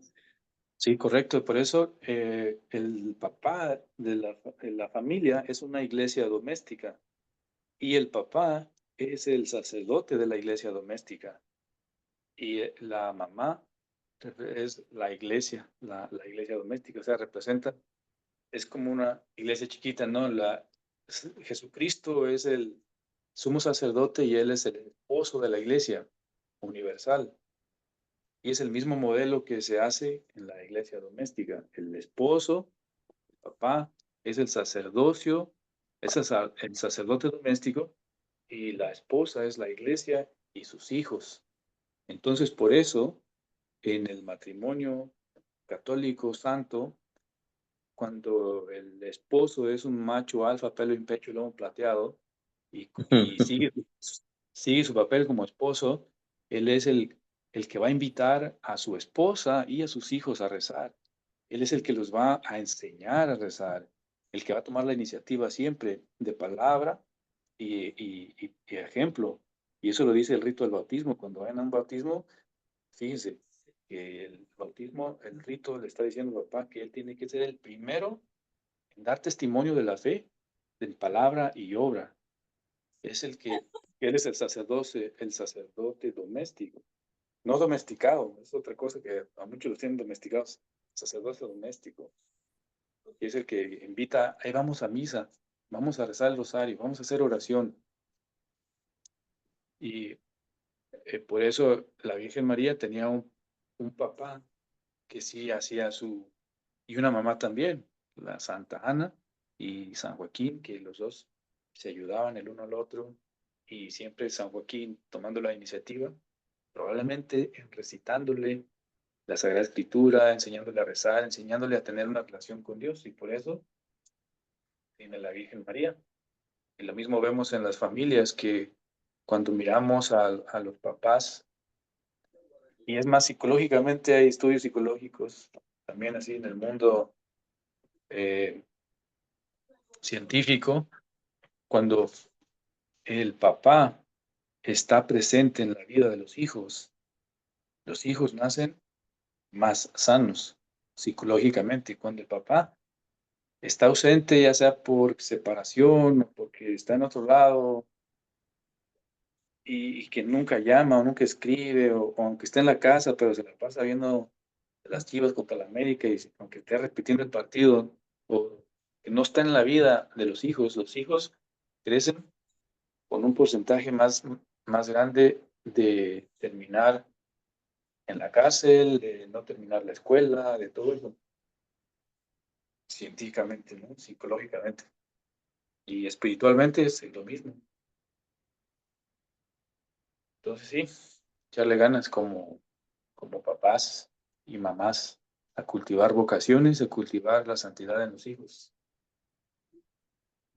Sí, correcto. Por eso el papá de la familia es una iglesia doméstica y el papá es el sacerdote de la iglesia doméstica y la mamá es la iglesia doméstica. O sea, representa, es como una iglesia chiquita, ¿no? Jesucristo es el sumo sacerdote y él es el esposo de la iglesia universal. Y es el mismo modelo que se hace en la iglesia doméstica. El esposo, el papá, es el sacerdocio, es el sacerdote doméstico, y la esposa es la iglesia y sus hijos. Entonces, por eso, en el matrimonio católico santo, cuando el esposo es un macho alfa, pelo en pecho y lomo plateado, y sigue su papel como esposo, él es el que va a invitar a su esposa y a sus hijos a rezar. Él es el que los va a enseñar a rezar, el que va a tomar la iniciativa siempre de palabra y ejemplo. Y eso lo dice el rito del bautismo. Cuando vayan a un bautismo, fíjense que el bautismo, el rito le está diciendo al papá que él tiene que ser el primero en dar testimonio de la fe, de palabra y obra. Es él es el sacerdote doméstico, no domesticado, es otra cosa que a muchos los tienen domesticados, sacerdote doméstico, y es el que invita, ahí vamos a misa, vamos a rezar el rosario, vamos a hacer oración. Y por eso la Virgen María tenía un papá que sí hacía y una mamá también, la Santa Ana y San Joaquín, que los dos se ayudaban el uno al otro, y siempre San Joaquín tomando la iniciativa, probablemente recitándole la Sagrada Escritura, enseñándole a rezar, enseñándole a tener una relación con Dios, y por eso tiene la Virgen María. Y lo mismo vemos en las familias, que cuando miramos a los papás, y es más, psicológicamente hay estudios psicológicos, también así en el mundo científico, cuando el papá está presente en la vida de los hijos nacen más sanos psicológicamente. Cuando el papá está ausente, ya sea por separación o porque está en otro lado, y que nunca llama o nunca escribe, o aunque esté en la casa, pero se la pasa viendo las Chivas contra la América, y aunque esté repitiendo el partido, o que no está en la vida de los hijos crecen con un porcentaje más grande de terminar en la cárcel, de no terminar la escuela, de todo eso, científicamente, ¿no? Psicológicamente. Y espiritualmente es lo mismo. Entonces sí, echarle ganas como papás y mamás a cultivar vocaciones, a cultivar la santidad en los hijos.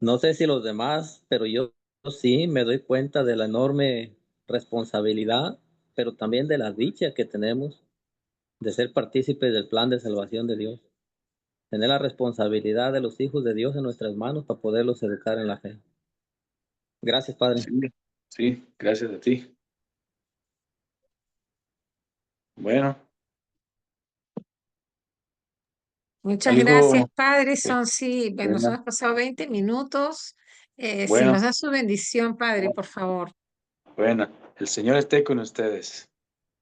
No sé si los demás, pero yo sí me doy cuenta de la enorme responsabilidad, pero también de la dicha que tenemos de ser partícipes del plan de salvación de Dios. Tener la responsabilidad de los hijos de Dios en nuestras manos para poderlos educar en la fe. Gracias, Padre. Sí, gracias a ti. Bueno. Muchas Algo, gracias, Padre. sí, Nos bueno, hemos pasado 20 minutos. Si bueno, nos da su bendición, Padre, por favor, bueno, el Señor esté con ustedes.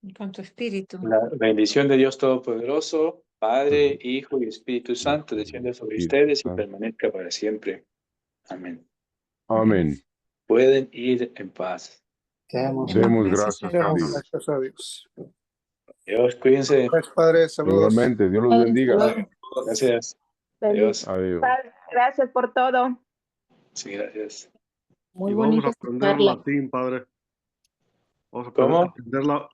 y con tu espíritu. La bendición de Dios Todopoderoso, Padre, Hijo y Espíritu Santo, descienda sobre ustedes y permanezca para siempre. Amén. Amén. Pueden ir en paz. Demos Demos gracias a demos Dios. gracias a Dios. Dios, cuídense. Gracias, Padre. Saludos. Igualmente, Dios los bendiga. Gracias. Adiós. Adiós. Gracias por todo. Sí, gracias. Muy Y vamos bonita a esta aprender charla. latín, Padre. ¿Cómo?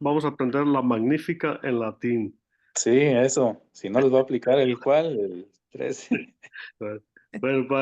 Vamos a aprender la Magnífica en latín. Sí, eso. Si no les va a aplicar el 13. Bueno, Padre.